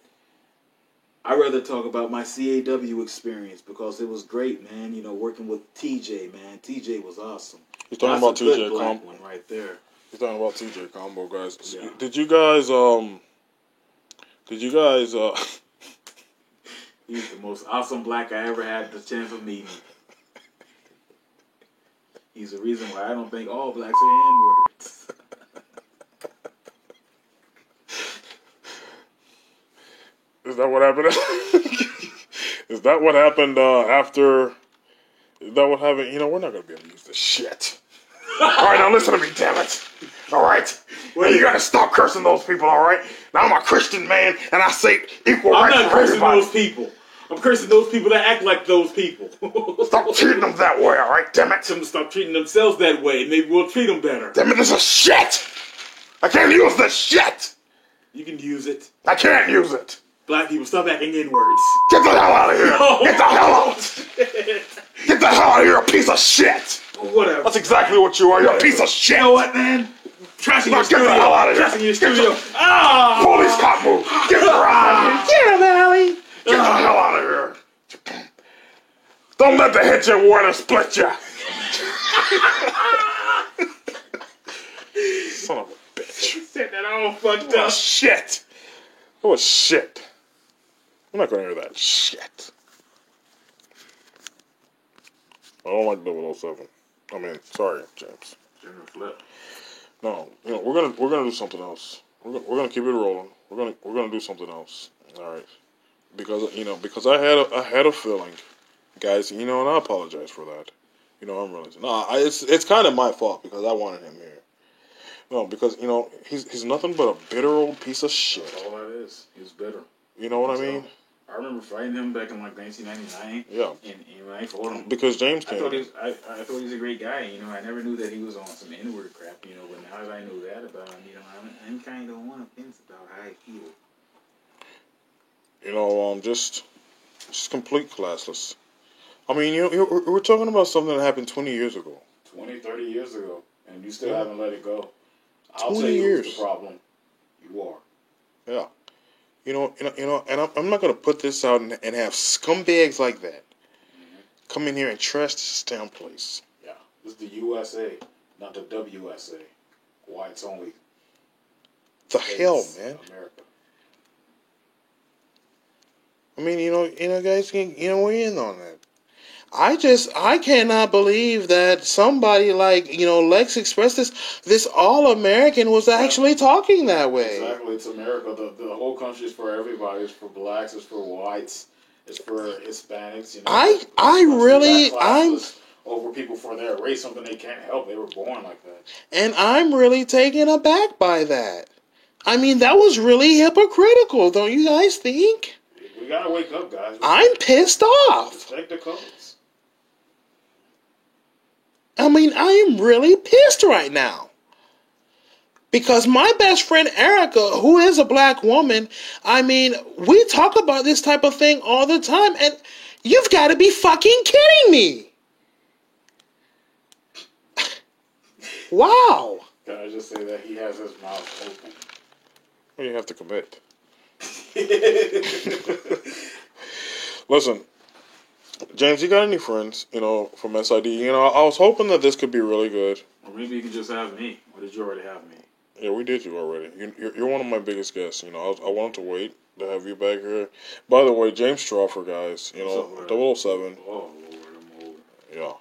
[SPEAKER 6] I'd rather talk about my CAW experience because it was great, man. You know, working with TJ, man. TJ was awesome.
[SPEAKER 3] He's talking
[SPEAKER 6] That's
[SPEAKER 3] about
[SPEAKER 6] a good
[SPEAKER 3] TJ
[SPEAKER 6] black
[SPEAKER 3] Combo.
[SPEAKER 6] one right there.
[SPEAKER 3] He's talking about TJ Combo, guys.
[SPEAKER 6] Yeah.
[SPEAKER 3] Did you guys
[SPEAKER 6] He's the most awesome black I ever had the chance of meeting. He's the reason why I don't think all blacks are N-words.
[SPEAKER 3] Is that what happened? Is that what happened after? Is that what happened? You know, we're not gonna be able to use this shit. All right, now listen to me, damn it. All right, well, you gotta stop cursing those people. All right, now I'm a Christian man, and I say equal
[SPEAKER 6] I'm
[SPEAKER 3] rights
[SPEAKER 6] not
[SPEAKER 3] for
[SPEAKER 6] cursing
[SPEAKER 3] everybody.
[SPEAKER 6] those people. I'm cursing those people that act like those people.
[SPEAKER 3] Stop treating them that way. All right, damn it.
[SPEAKER 6] Them to stop treating themselves that way. Maybe we'll treat them better.
[SPEAKER 3] Damn it, this is shit. I can't use this shit.
[SPEAKER 6] You can use it.
[SPEAKER 3] I can't use it.
[SPEAKER 6] Black people, stop acting N-words.
[SPEAKER 3] Get the hell out of here.
[SPEAKER 6] Oh,
[SPEAKER 3] Get the hell out. Get the hell out of here, a piece of shit.
[SPEAKER 6] Whatever.
[SPEAKER 3] That's exactly what you are. You're a piece of shit.
[SPEAKER 6] You know what, man? Trashing
[SPEAKER 3] Now
[SPEAKER 6] your
[SPEAKER 3] get
[SPEAKER 6] studio.
[SPEAKER 3] the hell out of here.
[SPEAKER 6] Trashing your studio. Ah!
[SPEAKER 3] Police cop move. Get her out of here.
[SPEAKER 6] Get him, Allie.
[SPEAKER 3] Get the hell out of here. Don't let the hit you water split you. Son of a bitch.
[SPEAKER 6] Said that all fucked
[SPEAKER 3] That
[SPEAKER 6] up.
[SPEAKER 3] was shit. That was shit. I'm not going to hear that shit. I don't like 007. I mean, sorry, James.
[SPEAKER 6] General Flip.
[SPEAKER 3] No, you know, we're gonna do something else. We're gonna keep it rolling. We're gonna do something else. All right, because I had a feeling, guys. You know, and I apologize for that. You know, I'm really it's kind of my fault because I wanted him here. No, because you know he's nothing but a bitter old piece of shit.
[SPEAKER 6] That's all that is. He was bitter.
[SPEAKER 3] You know what I mean?
[SPEAKER 6] I remember fighting him back in like 1999.
[SPEAKER 3] Yeah.
[SPEAKER 6] And when I fought him,
[SPEAKER 3] Because James
[SPEAKER 6] I
[SPEAKER 3] came.
[SPEAKER 6] thought I thought he was a great guy. You know, I never knew that he was on some N-word crap. You know, but now that I know that about him, you know, I'm kind of on the fence about how I feel.
[SPEAKER 3] You know, just complete classless. I mean, we're talking about something that happened 20 years ago.
[SPEAKER 6] 20, 30 years ago, and you still haven't let it go. I'll
[SPEAKER 3] 20
[SPEAKER 6] tell you
[SPEAKER 3] years.
[SPEAKER 6] who's the problem. You are.
[SPEAKER 3] Yeah. You know, and I'm not going to put this out and have scumbags like that come in here and trash this damn place.
[SPEAKER 6] Yeah. This is the USA, not the WSA. Whites only.
[SPEAKER 3] The hell, man.
[SPEAKER 6] America.
[SPEAKER 3] I mean, you know, guys, we're in on that. I cannot believe that somebody like, Lex Express, this all-American was actually talking that way.
[SPEAKER 6] Exactly, it's America. The whole country is for everybody. It's for blacks. It's for whites. It's for Hispanics. You know,
[SPEAKER 3] I'm
[SPEAKER 6] over people for their race, something they can't help. They were born like that.
[SPEAKER 3] And I'm really taken aback by that. I mean, that was really hypocritical, don't you guys think?
[SPEAKER 6] We gotta wake up, guys.
[SPEAKER 3] I'm pissed off.
[SPEAKER 6] Check the codes.
[SPEAKER 3] I mean, I am really pissed right now. Because my best friend Erica, who is a black woman, I mean, we talk about this type of thing all the time, and you've got to be fucking kidding me. Wow.
[SPEAKER 6] Can I just say that he has his mouth open?
[SPEAKER 3] Well, you have to commit. Listen, James, you got any friends, from SID? I was hoping that this could be really good.
[SPEAKER 6] Or maybe you can just have me. Or did you already have me?
[SPEAKER 3] Yeah, we did you already. You're one of my biggest guests. I wanted to wait to have you back here. By the way, James Strawford, guys, 007.
[SPEAKER 6] Oh, Lord, I'm old.
[SPEAKER 3] Yeah,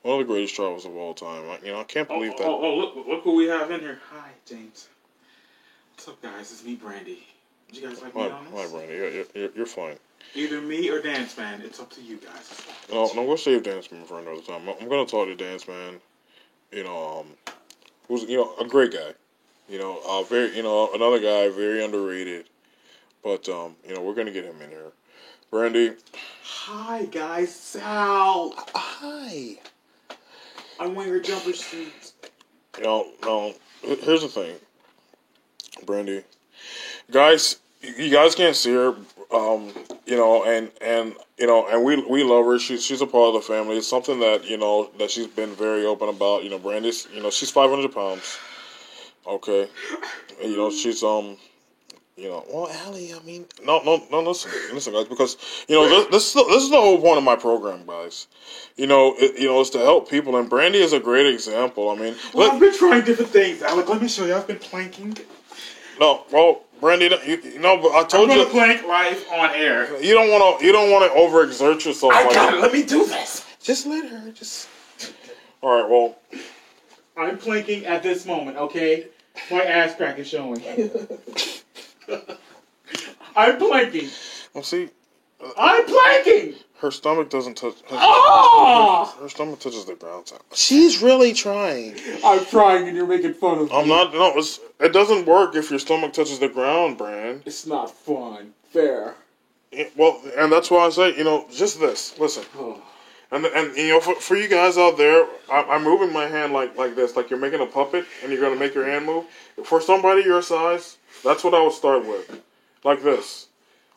[SPEAKER 3] one of the greatest travelers of all time. I can't believe that.
[SPEAKER 6] Look who we have in here. Hi, James. What's up, guys? It's me, Brandy. Did you guys like me on
[SPEAKER 3] Hi,
[SPEAKER 6] this?
[SPEAKER 3] Brandy. Yeah, you're fine.
[SPEAKER 6] Either me or Dance Man. It's up to you guys.
[SPEAKER 3] No, we'll save Dance Man for another time. I'm gonna talk to Dance Man. who's a great guy. Very another guy very underrated. But we're gonna get him in here. Brandy.
[SPEAKER 6] Hi guys, Sal.
[SPEAKER 3] Hi.
[SPEAKER 6] I'm wearing your jumper suits.
[SPEAKER 3] No. Here's the thing, Brandy. Guys, you guys can't see her. And we love her. She's a part of the family. It's something that that she's been very open about. Brandy's she's 500 pounds. Okay. She's well, Allie, I mean, no, listen, guys, because this is the whole point of my program, guys. It's to help people, and Brandy is a great example. I mean,
[SPEAKER 6] I've been trying different things, Alec. Let me show you. I've been planking.
[SPEAKER 3] No, well, Brandy, but I told you.
[SPEAKER 6] I'm gonna plank live on air.
[SPEAKER 3] You don't want to overexert yourself.
[SPEAKER 6] I got it. Let me do this.
[SPEAKER 3] Just let her. All right. Well,
[SPEAKER 6] I'm planking at this moment. Okay, my ass crack is showing. I'm planking.
[SPEAKER 3] Well, see,
[SPEAKER 6] I'm planking.
[SPEAKER 3] her stomach doesn't touch. Her stomach touches the ground.
[SPEAKER 7] She's really trying.
[SPEAKER 6] I'm trying, and you're making fun of me.
[SPEAKER 3] I'm not. No, it doesn't work if your stomach touches the ground, Brand.
[SPEAKER 6] It's not fun. Fair.
[SPEAKER 3] Well, and that's why I say, just this. Listen. And for you guys out there, I'm moving my hand like this, like you're making a puppet, and you're gonna make your hand move. For somebody your size, that's what I would start with, like this,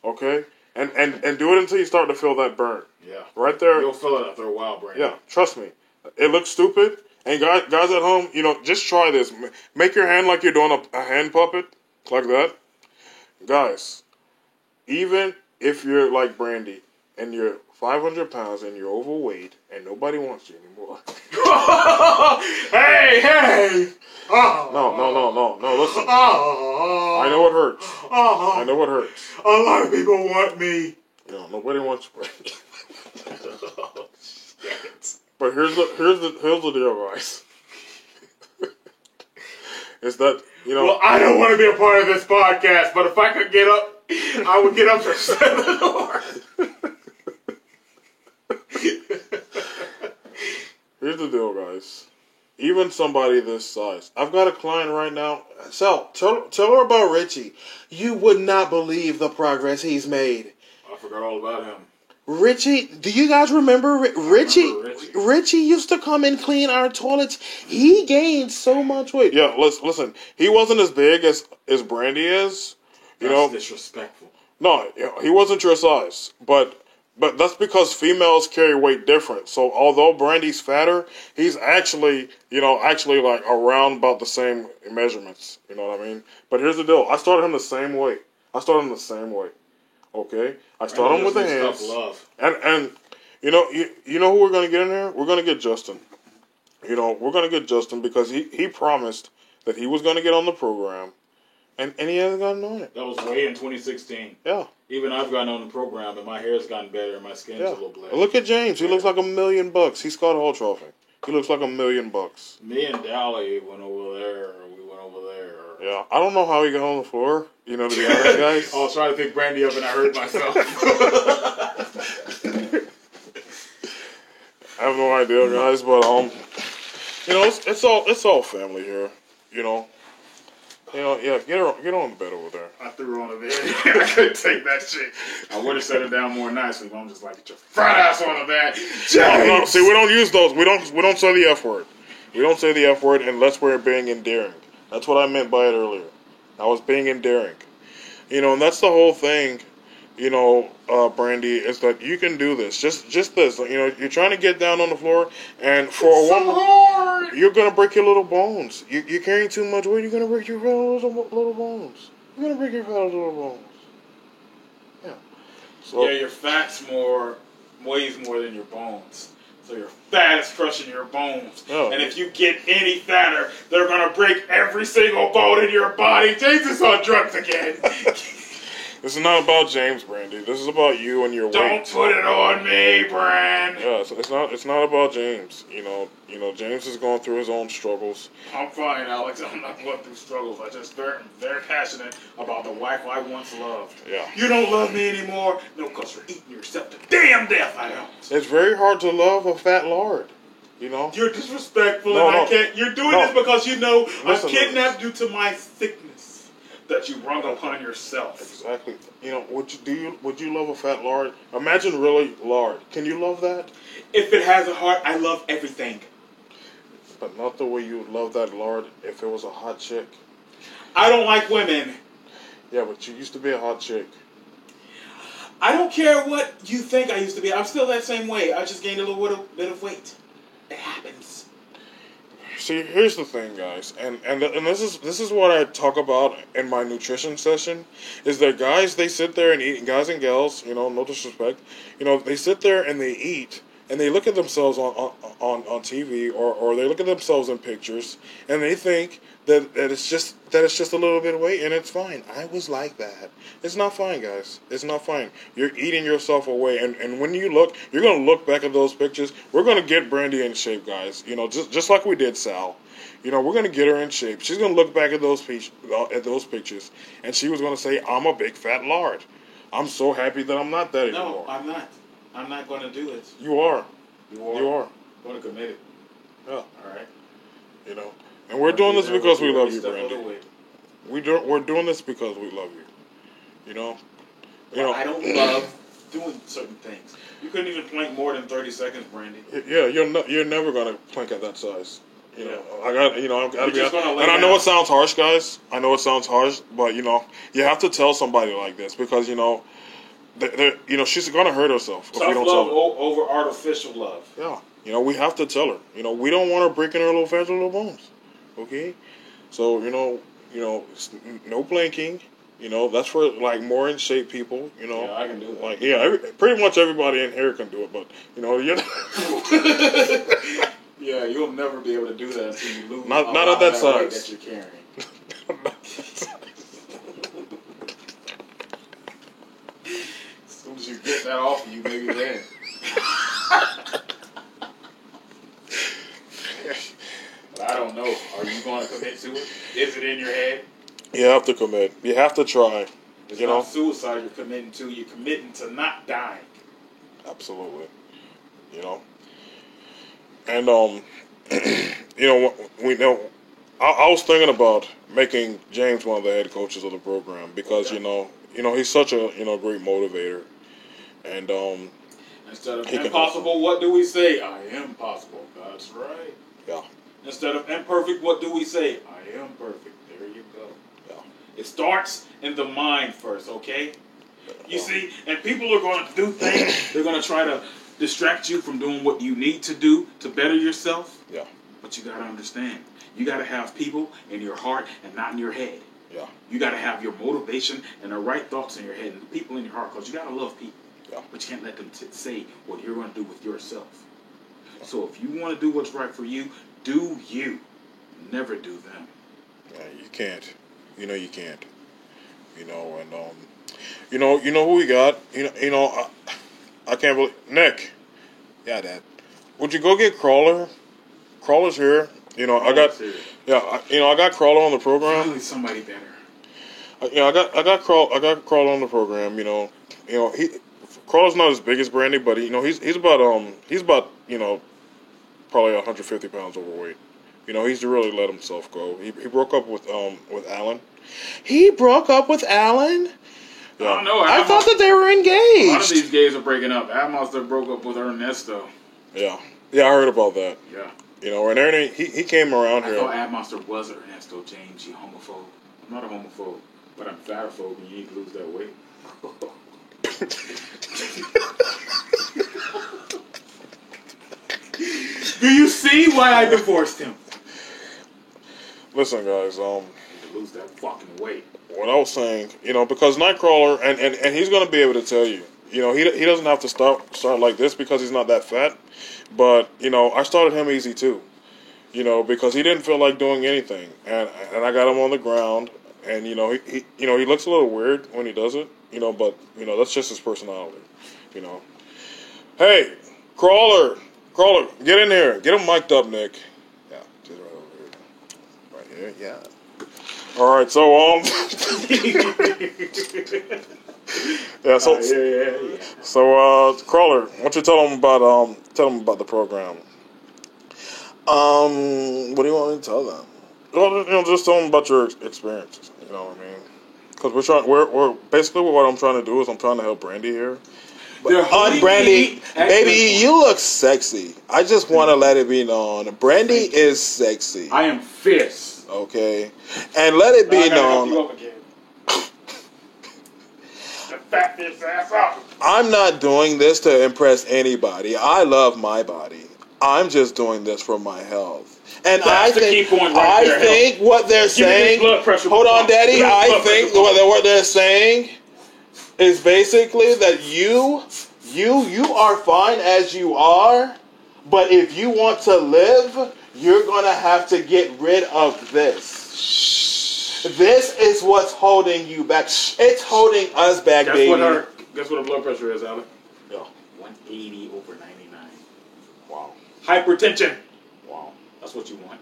[SPEAKER 3] okay? And do it until you start to feel that burn.
[SPEAKER 6] Yeah.
[SPEAKER 3] Right there.
[SPEAKER 6] You'll feel it after a while, Brandon.
[SPEAKER 3] Yeah, trust me. It looks stupid. And guys at home, just try this. Make your hand like you're doing a hand puppet, like that. Guys, even if you're like Brandy and you're 500 pounds and you're overweight and nobody wants you anymore.
[SPEAKER 6] Hey!
[SPEAKER 3] No, listen. I know it hurts. I know it hurts.
[SPEAKER 6] A lot of people want me.
[SPEAKER 3] Nobody wants you, Brandy. But here's the deal, guys. Is that
[SPEAKER 6] Well, I don't want to be a part of this podcast, but if I could get up, I would get up to shut the door.
[SPEAKER 3] Here's the deal, guys. Even somebody this size. I've got a client right now.
[SPEAKER 7] So, tell her about Richie. You would not believe the progress he's made.
[SPEAKER 6] I forgot all about him.
[SPEAKER 7] Richie, do you guys remember Richie? Richie used to come and clean our toilets. He gained so much weight.
[SPEAKER 3] Yeah, listen. He wasn't as big as Brandy is.
[SPEAKER 6] That's disrespectful.
[SPEAKER 3] No, he wasn't your size. But that's because females carry weight different. So although Brandy's fatter, he's actually like around about the same measurements. You know what I mean? But here's the deal. I started him the same way. Okay? I started him with the hands. And you know who we're gonna get in here? We're gonna get Justin. We're gonna get Justin because he promised that he was gonna get on the program. And he hasn't gotten on it.
[SPEAKER 6] That was way in 2016.
[SPEAKER 3] Yeah.
[SPEAKER 6] Even I've gotten on the program, and my hair's gotten better, and my skin's a little black.
[SPEAKER 3] Look at James. He looks like $1 million. He's Scott Hall Trophy. He looks like $1 million.
[SPEAKER 6] Me and Dally went over there.
[SPEAKER 3] Yeah. I don't know how he got on the floor. To be honest, guys.
[SPEAKER 6] I was trying to pick Brandy up, and I hurt myself.
[SPEAKER 3] I have no idea, guys. But it's all family here. Yeah, get on the bed over there.
[SPEAKER 6] I threw her on the bed. I couldn't take that shit. I would have set her down more nicely, but I'm just like, get your fat ass on the bed.
[SPEAKER 3] No, see, we don't use those. We don't say the F word. We don't say the F word unless we're being endearing. That's what I meant by it earlier. I was being endearing. And that's the whole thing. Brandy, is that you can do this. Just this. You're trying to get down on the floor, and for a woman, you're gonna break your little bones. You're carrying too much weight. You're gonna break your little bones. Yeah. So
[SPEAKER 6] your fat's weighs more than your bones. So your fat is crushing your bones.
[SPEAKER 3] Oh.
[SPEAKER 6] And if you get any fatter, they're gonna break every single bone in your body. James is on drugs again.
[SPEAKER 3] This is not about James, Brandy. This is about you and your weight.
[SPEAKER 6] Don't put it on me, Brand.
[SPEAKER 3] Yeah, it's not about James. James is going through his own struggles.
[SPEAKER 6] I'm fine, Alex. I'm not going through struggles. I just very, very passionate about the wife I once loved.
[SPEAKER 3] Yeah.
[SPEAKER 6] You don't love me anymore? No, because you're eating yourself to damn death, I don't.
[SPEAKER 3] It's very hard to love a fat lard.
[SPEAKER 1] You know?
[SPEAKER 6] You're disrespectful,
[SPEAKER 1] No,
[SPEAKER 6] and
[SPEAKER 1] no.
[SPEAKER 6] I can't. You're doing
[SPEAKER 1] No.
[SPEAKER 6] this because you know I
[SPEAKER 1] Listen,
[SPEAKER 6] kidnapped you to my sickness that you brought upon yourself.
[SPEAKER 1] Exactly. You know, would you love a fat lard? Imagine really lard. Can you love that?
[SPEAKER 6] If it has a heart, I love everything.
[SPEAKER 1] But not the way you would love that lard if it was a hot chick.
[SPEAKER 6] I don't like women.
[SPEAKER 1] Yeah, but you used to be a hot chick.
[SPEAKER 6] I don't care what you think I used to be. I'm still that same way. I just gained a little bit of weight. It happens.
[SPEAKER 1] See, here's the thing, guys, and this is what I talk about in my nutrition session, is that guys, they sit there and eat, guys and gals, you know, no disrespect, you know, they sit there and they eat, and they look at themselves on TV, or they look at themselves in pictures, and they think that it's just a little bit of weight, and it's fine. I was like that. It's not fine, guys. It's not fine. You're eating yourself away, and when you look, you're gonna look back at those pictures. We're gonna get Brandy in shape, guys. You know, just like we did Sal. You know, we're gonna get her in shape. She's gonna look back at those pictures, and she was gonna say, "I'm a big fat lard. I'm so happy that I'm not that anymore."
[SPEAKER 6] No, I'm not. I'm not going to do it.
[SPEAKER 1] You are.
[SPEAKER 6] You are.
[SPEAKER 1] You are.
[SPEAKER 6] I'm going to commit it.
[SPEAKER 1] Yeah.
[SPEAKER 6] All right.
[SPEAKER 1] You know, and we're doing this because we love you,
[SPEAKER 6] Step of
[SPEAKER 1] Brandy.
[SPEAKER 6] the way.
[SPEAKER 1] We're doing this because we love you. You know. You know.
[SPEAKER 6] I don't love doing certain things. You couldn't even plank more than 30 seconds, Brandy.
[SPEAKER 1] Yeah, you're never gonna plank at that size. You know, I'm gotta
[SPEAKER 6] You're
[SPEAKER 1] be
[SPEAKER 6] just gonna lay
[SPEAKER 1] and I know
[SPEAKER 6] down.
[SPEAKER 1] it sounds harsh, guys. I know it sounds harsh, but you know, you have to tell somebody like this because you know, you know, she's gonna hurt herself if we
[SPEAKER 6] Tough
[SPEAKER 1] don't
[SPEAKER 6] love
[SPEAKER 1] tell her.
[SPEAKER 6] over artificial love.
[SPEAKER 1] Yeah, you know, we have to tell her. You know, we don't want her breaking her little fragile little bones. Okay, so you know, no planking. You know, that's for like more in shape people. You know,
[SPEAKER 6] Yeah, I can do that.
[SPEAKER 1] Like pretty much everybody in here can do it, but you know,
[SPEAKER 6] Yeah, you'll never be able to do that until you lose
[SPEAKER 1] Not
[SPEAKER 6] a
[SPEAKER 1] at
[SPEAKER 6] lot
[SPEAKER 1] that
[SPEAKER 6] of weight
[SPEAKER 1] size.
[SPEAKER 6] that you're carrying. As soon as you get that off of you, maybe then. But I don't know. Are you going to commit to it? Is it in your head?
[SPEAKER 1] You have to commit. You have to try.
[SPEAKER 6] It's
[SPEAKER 1] You
[SPEAKER 6] not
[SPEAKER 1] know,
[SPEAKER 6] suicide you're committing to. You're committing to not dying.
[SPEAKER 1] absolutely. You know, and you know, we know. I was thinking about making James one of the head coaches of the program because you know he's such a great motivator, and
[SPEAKER 6] Instead of
[SPEAKER 1] He can
[SPEAKER 6] impossible, what do we say? I am possible. That's right.
[SPEAKER 1] yeah,
[SPEAKER 6] Instead of imperfect, what do we say? I am perfect. There you go.
[SPEAKER 1] yeah,
[SPEAKER 6] It starts in the mind first, okay? You see, and people are going to do things. They're going to try to distract you from doing what you need to do to better yourself.
[SPEAKER 1] yeah,
[SPEAKER 6] But you got to understand, you got to have people in your heart and not in your head.
[SPEAKER 1] yeah,
[SPEAKER 6] You got to have your motivation and the right thoughts in your head and the people in your heart, because you got to love people.
[SPEAKER 1] yeah.
[SPEAKER 6] But you can't let them say what you're going to do with yourself. So if you want to do what's right for you, do you. Never do them.
[SPEAKER 1] Yeah, you can't. You know you can't. You know, and you know who we got. I can't believe Nick. Yeah, Dad. Would you go get Crawler? Crawler's here. You know, I got. Yeah, I got Crawler on the program.
[SPEAKER 6] Finally, somebody better.
[SPEAKER 1] I got Crawler on the program. Crawler's not as big as Brandy, but he's about probably 150 pounds overweight. You know, he's really let himself go. He broke up with Alan. He broke up with Alan?
[SPEAKER 6] I don't know.
[SPEAKER 7] I thought that they were
[SPEAKER 6] A lot of
[SPEAKER 7] engaged.
[SPEAKER 6] these gays are breaking up. Admonster broke up with Ernesto.
[SPEAKER 1] Yeah, I heard about that.
[SPEAKER 6] Yeah.
[SPEAKER 1] You know, and Ernie, he came around
[SPEAKER 6] I
[SPEAKER 1] here.
[SPEAKER 6] thought Admonster was Ernesto James, you homophobe. I'm not a homophobe, but I'm fatophobe and you need to lose that weight. Do you see why I divorced him?
[SPEAKER 1] Listen, guys,
[SPEAKER 6] To lose that fucking weight.
[SPEAKER 1] what I was saying, because Nightcrawler, and he's going to be able to tell you, he doesn't have to start like this because he's not that fat, but, I started him easy too, because he didn't feel like doing anything, and I got him on the ground, and, he looks a little weird when he does it, but, that's just his personality, Hey, Crawler, get in here, get him mic'd up, Nick. Yeah, just right over here. Right here, yeah. All right, so yeah, so Crawler, why don't you tell them about the program?
[SPEAKER 3] What do you want me to tell them? Well, just tell them about your experiences. You know what I mean? Because we're basically what I'm trying to do is I'm trying to help Brandy here. Brandy, baby, you look sexy. I just want to let it be known. Brandy is sexy.
[SPEAKER 6] I am fierce.
[SPEAKER 3] Okay, and let it be known.
[SPEAKER 6] Fat this ass up.
[SPEAKER 3] I'm not doing this to impress anybody. I love my body. I'm just doing this for my health. And
[SPEAKER 6] That's the key point right
[SPEAKER 3] I
[SPEAKER 6] there,
[SPEAKER 3] think what they're saying.
[SPEAKER 6] Blood pressure
[SPEAKER 3] Hold on, Daddy. I
[SPEAKER 6] blood
[SPEAKER 3] think
[SPEAKER 6] pressure
[SPEAKER 3] what they're saying is basically that you are fine as you are, but if you want to live, you're gonna have to get rid of this. This is what's holding you back. It's holding us back,
[SPEAKER 6] guess
[SPEAKER 3] baby.
[SPEAKER 6] Guess what her blood pressure is, Alec?
[SPEAKER 3] Yeah.
[SPEAKER 6] 180 over 99.
[SPEAKER 3] Wow.
[SPEAKER 6] Hypertension.
[SPEAKER 3] Wow.
[SPEAKER 6] That's what you want.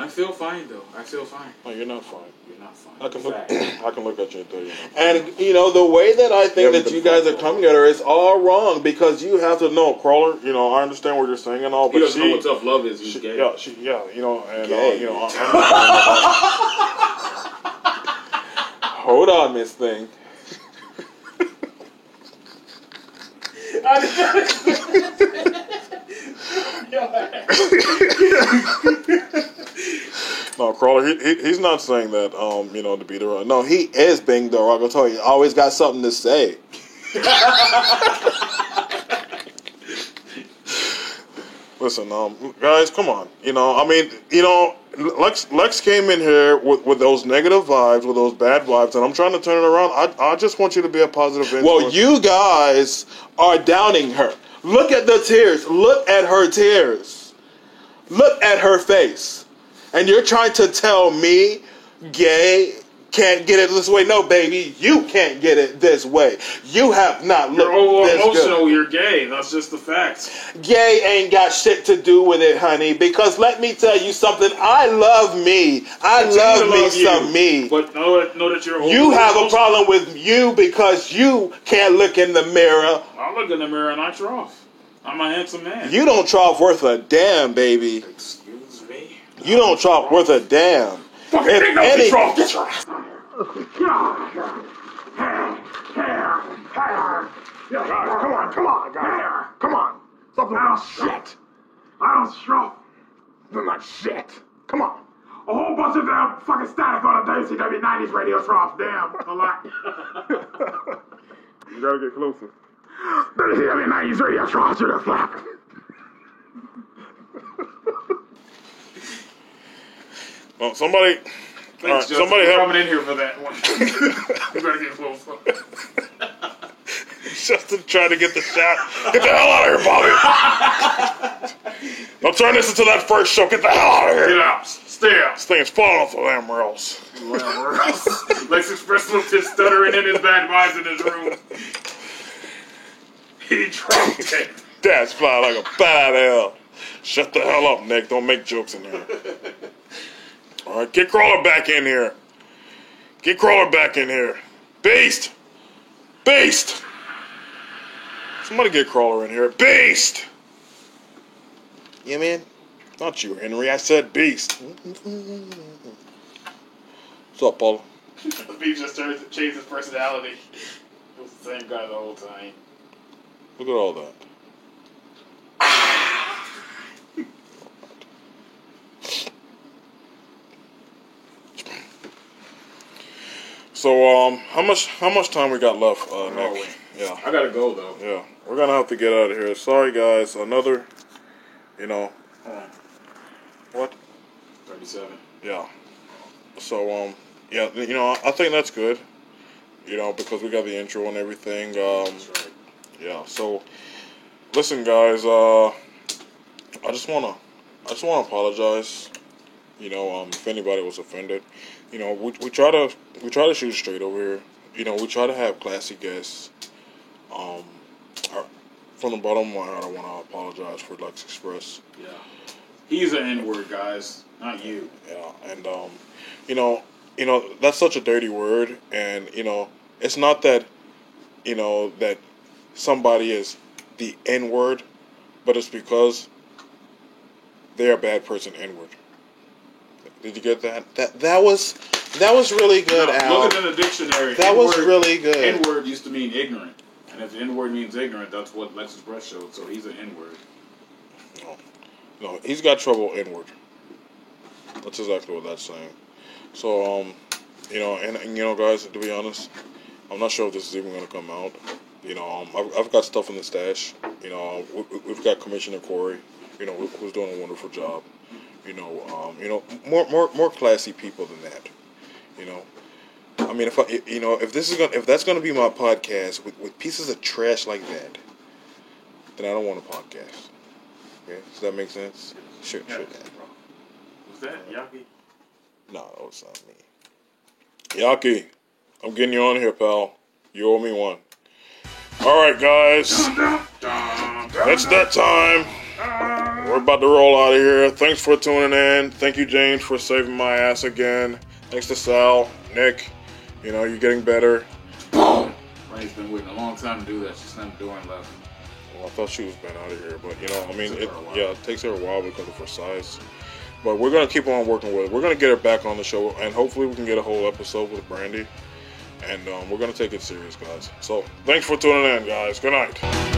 [SPEAKER 6] I feel fine though. I feel fine.
[SPEAKER 3] No, you're not fine.
[SPEAKER 6] You're not fine.
[SPEAKER 3] I can look.
[SPEAKER 6] Fact.
[SPEAKER 3] I can look at you and tell you. And the way that I think that you guys are coming at her is all wrong because you have to know, Crawler. I understand what you're saying and all,
[SPEAKER 6] He
[SPEAKER 3] but
[SPEAKER 6] doesn't know what tough love is. He's gay.
[SPEAKER 3] Yeah, and
[SPEAKER 6] Gay.
[SPEAKER 3] Hold on, Miss Thing. No, Crawler, he's not saying that, to be derogatory. No, he is being derogatory. He always got something to say. Listen, guys, come on. Lex came in here with those negative vibes, with those bad vibes, and I'm trying to turn it around. I just want you to be a positive influence. Well, you guys are downing her. Look at the tears. Look at her tears. Look at her face. And you're trying to tell me gay can't get it this way. No, baby, you can't get it this way. You have not looked this
[SPEAKER 6] emotional,
[SPEAKER 3] good.
[SPEAKER 6] you're gay. That's just the facts.
[SPEAKER 3] Gay ain't got shit to do with it, honey, because let me tell you something. I love me. I love me some me.
[SPEAKER 6] But know that you're
[SPEAKER 3] You have a problem with you because you can't look in the mirror.
[SPEAKER 6] I look in the mirror and I trough. I'm a handsome man.
[SPEAKER 3] You don't trough worth a damn, baby.
[SPEAKER 6] Excuse me?
[SPEAKER 3] You don't trough worth a damn.
[SPEAKER 6] Fucking
[SPEAKER 3] If
[SPEAKER 6] big nose
[SPEAKER 3] any-
[SPEAKER 6] trough. Get your ass out here.
[SPEAKER 2] Come on, guys. Come on. Something. I don't shit. I don't trough. I'm not shit. Come on. A whole bunch of them fucking static on a WCW 90s radio trough. Damn, a lot.
[SPEAKER 3] You gotta get closer.
[SPEAKER 2] WCW 90s radio trough should have flapped.
[SPEAKER 3] Well, somebody.
[SPEAKER 6] Thanks,
[SPEAKER 3] all right, somebody help.
[SPEAKER 6] coming in here for that one. You better get closer.
[SPEAKER 3] Justin trying to get the shot. Get the hell out of here, Bobby. Don't turn this into that first show. Get the hell out of here.
[SPEAKER 6] Get out. Stay out.
[SPEAKER 3] This thing is falling off the lamb rails.
[SPEAKER 6] Lex Express looked his stuttering and his bad vibes in his room. He dropped it.
[SPEAKER 3] Dad's flying like a bat out of hell. Shut the hell up, Nick. Don't make jokes in here. All right, get Crawler back in here. Get Crawler back in here. Beast! Beast! Somebody get Crawler in here. Beast! Yeah, man? Not you, Henry. I said beast. What's up, Paula?
[SPEAKER 6] He just started to change his personality. He was the same guy the whole time.
[SPEAKER 3] Look at all that. So, how much time we got left, Nick? Yeah.
[SPEAKER 6] I gotta go though.
[SPEAKER 3] Yeah. We're gonna have to get out of here. Sorry, guys. Another,
[SPEAKER 6] Hold on.
[SPEAKER 3] what?
[SPEAKER 6] 37.
[SPEAKER 3] Yeah. So, yeah, I think that's good. Because we got the intro and everything.
[SPEAKER 6] That's right.
[SPEAKER 3] Yeah. So, listen, guys. I just wanna apologize. If anybody was offended, we try to shoot straight over here. We try to have classy guests. From the bottom of my heart, I want to apologize for Lex Express.
[SPEAKER 6] Yeah. He's an N-word, guys. Not you.
[SPEAKER 3] Yeah, and that's such a dirty word, and it's not that that somebody is the N-word, but it's because
[SPEAKER 1] they're a bad person inward. Did you get that?
[SPEAKER 7] That was really good, Al.
[SPEAKER 6] Look at in the dictionary.
[SPEAKER 7] That was really good.
[SPEAKER 6] N-word used to mean ignorant. And if N-word means ignorant, that's what Lex Express showed. So he's an N-word.
[SPEAKER 1] No, he's got trouble inward. That's exactly what that's saying. So, you know, and you know, guys, to be honest, I'm not sure if this is even going to come out. You know, I've got stuff in the stash. You know, we've got Commissioner Corey, you know, who's doing a wonderful job. You know, more classy people than that. You know, I mean, if that's gonna be my podcast with pieces of trash like that, then I don't want a podcast. Okay, does that make sense? Sure.
[SPEAKER 6] Was that Yaki?
[SPEAKER 1] No, it's not me. Yaki, I'm getting you on here, pal. You owe me one. All right, guys, it's that time. We're about to roll out of here. Thanks for tuning in. Thank you, James, for saving my ass again. Thanks to Sal, Nick. You know, you're getting better.
[SPEAKER 6] Ray's been waiting a long time to do that. She's not doing left.
[SPEAKER 1] Well, I thought she was been out of here, but you know, I mean, it takes her a while because of her size. But we're gonna keep on working with it. We're gonna get her back on the show, and hopefully we can get a whole episode with Brandy. And we're gonna take it serious, guys. So thanks for tuning in, guys. Good night.